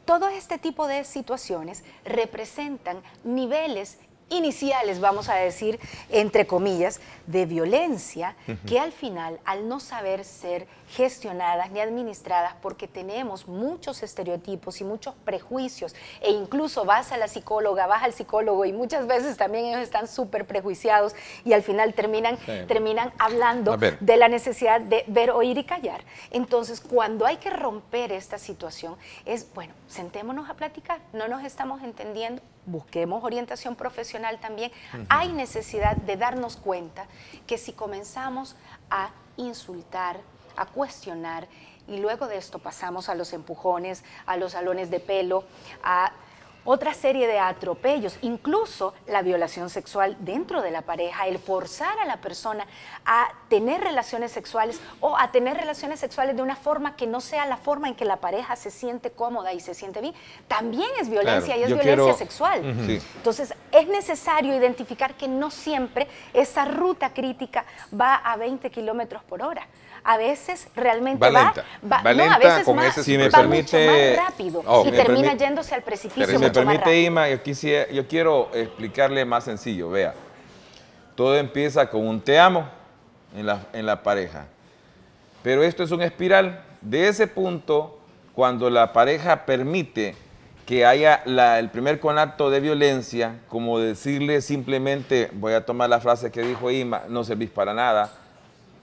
Todo este tipo de situaciones representan niveles iniciales, vamos a decir, entre comillas, de violencia que al final, al no saber ser gestionadas ni administradas, porque tenemos muchos estereotipos y muchos prejuicios, e incluso vas a la psicóloga, vas al psicólogo y muchas veces también ellos están súper prejuiciados y al final terminan hablando de la necesidad de ver, oír y callar. Entonces, cuando hay que romper esta situación, es, bueno, sentémonos a platicar, no nos estamos entendiendo, busquemos orientación profesional también. Hay necesidad de darnos cuenta que si comenzamos a insultar, a cuestionar, y luego de esto pasamos a los empujones, a los salones de pelo, a otra serie de atropellos, incluso la violación sexual dentro de la pareja, el forzar a la persona a tener relaciones sexuales o a tener relaciones sexuales de una forma que no sea la forma en que la pareja se siente cómoda y se siente bien, también es violencia, y es violencia sexual. Sí. Entonces, es necesario identificar que no siempre esa ruta crítica va a 20 kilómetros por hora. A veces realmente va lenta, no, a veces con más, ese si me va permite, mucho más rápido y termina yéndose al precipicio Si me mucho más permite, rápido. Ima, yo quiero explicarle más sencillo. Vea, todo empieza con un te amo en la pareja, pero esto es una espiral. De ese punto, cuando la pareja permite que haya el primer contacto de violencia, como decirle simplemente, voy a tomar la frase que dijo Ima, no servís para nada,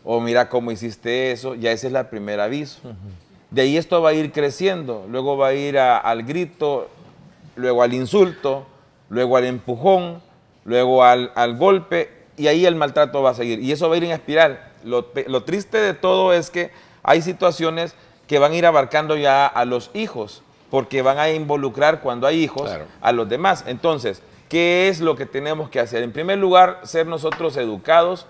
o mira cómo hiciste eso, ya ese es el primer aviso. De ahí esto va a ir creciendo, luego va a ir al grito, luego al insulto, luego al empujón, luego al golpe, y ahí el maltrato va a seguir. Y eso va a ir en espiral. Lo triste de todo es que hay situaciones que van a ir abarcando ya a los hijos, porque van a involucrar cuando hay hijos a los demás. Entonces, ¿qué es lo que tenemos que hacer? En primer lugar, ser nosotros educados,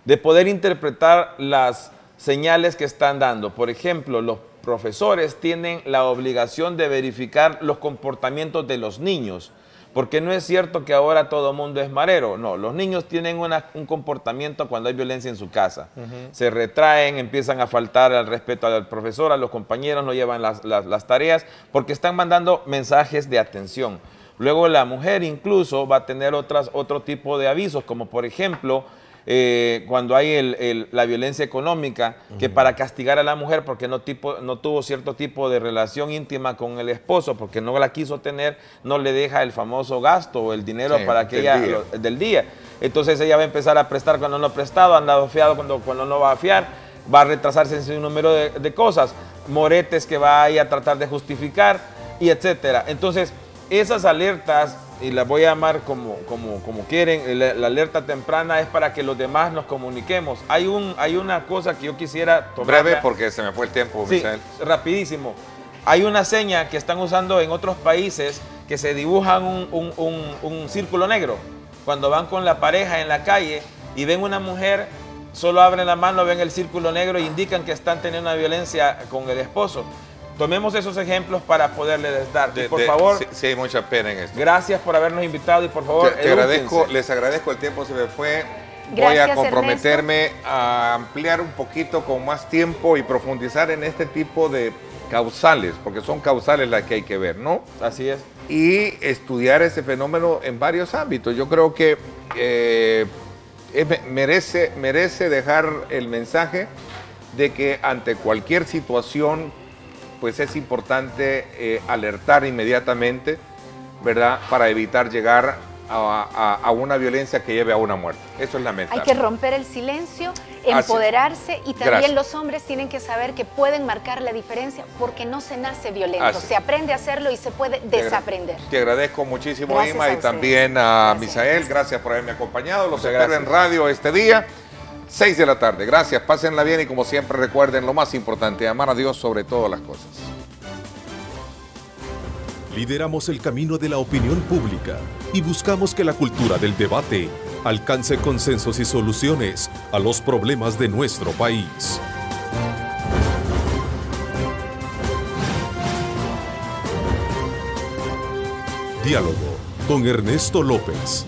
de poder interpretar las señales que están dando. Por ejemplo, los profesores tienen la obligación de verificar los comportamientos de los niños, porque no es cierto que ahora todo el mundo es marero. No, los niños tienen un comportamiento cuando hay violencia en su casa. Se retraen, empiezan a faltar al respeto al profesor, a los compañeros, no llevan las tareas, porque están mandando mensajes de atención. Luego la mujer incluso va a tener otro tipo de avisos, como por ejemplo, cuando hay la violencia económica, que para castigar a la mujer porque no tuvo cierto tipo de relación íntima con el esposo, porque no la quiso tener, no le deja el famoso gasto o el dinero para que del día. Entonces ella va a empezar a prestar cuando no ha prestado, ha andado fiado cuando no va a fiar, va a retrasarse en su número de cosas, moretes que va a ir a tratar de justificar, y etcétera. Entonces, esas alertas, y las voy a llamar como quieren, la alerta temprana es para que los demás nos comuniquemos. Hay una cosa que yo quisiera tomar. Breve, porque se me fue el tiempo, Misael. Sí, rapidísimo. Hay una seña que están usando en otros países que se dibujan un círculo negro. Cuando van con la pareja en la calle y ven una mujer, solo abren la mano, ven el círculo negro e indican que están teniendo una violencia con el esposo. Tomemos esos ejemplos para poderles dar. Por favor. Sí, hay mucha pena en esto. Gracias por habernos invitado y por favor, les agradezco, el tiempo se me fue. Gracias, voy a comprometerme Ernesto, a ampliar un poquito con más tiempo y profundizar en este tipo de causales, porque son causales las que hay que ver, ¿no? Así es. Y estudiar ese fenómeno en varios ámbitos. Yo creo que merece dejar el mensaje de que ante cualquier situación, pues es importante alertar inmediatamente, ¿verdad? Para evitar llegar a una violencia que lleve a una muerte. Eso es lamentable. Hay que romper el silencio, empoderarse, y también los hombres tienen que saber que pueden marcar la diferencia, porque no se nace violento, se aprende a hacerlo y se puede desaprender. Te agradezco muchísimo, Ima, y también a Misael. Gracias por haberme acompañado. Los espero en radio este día, 6 de la tarde. Gracias, pásenla bien y como siempre recuerden lo más importante, amar a Dios sobre todas las cosas. Lideramos el camino de la opinión pública y buscamos que la cultura del debate alcance consensos y soluciones a los problemas de nuestro país. Diálogo con Ernesto López.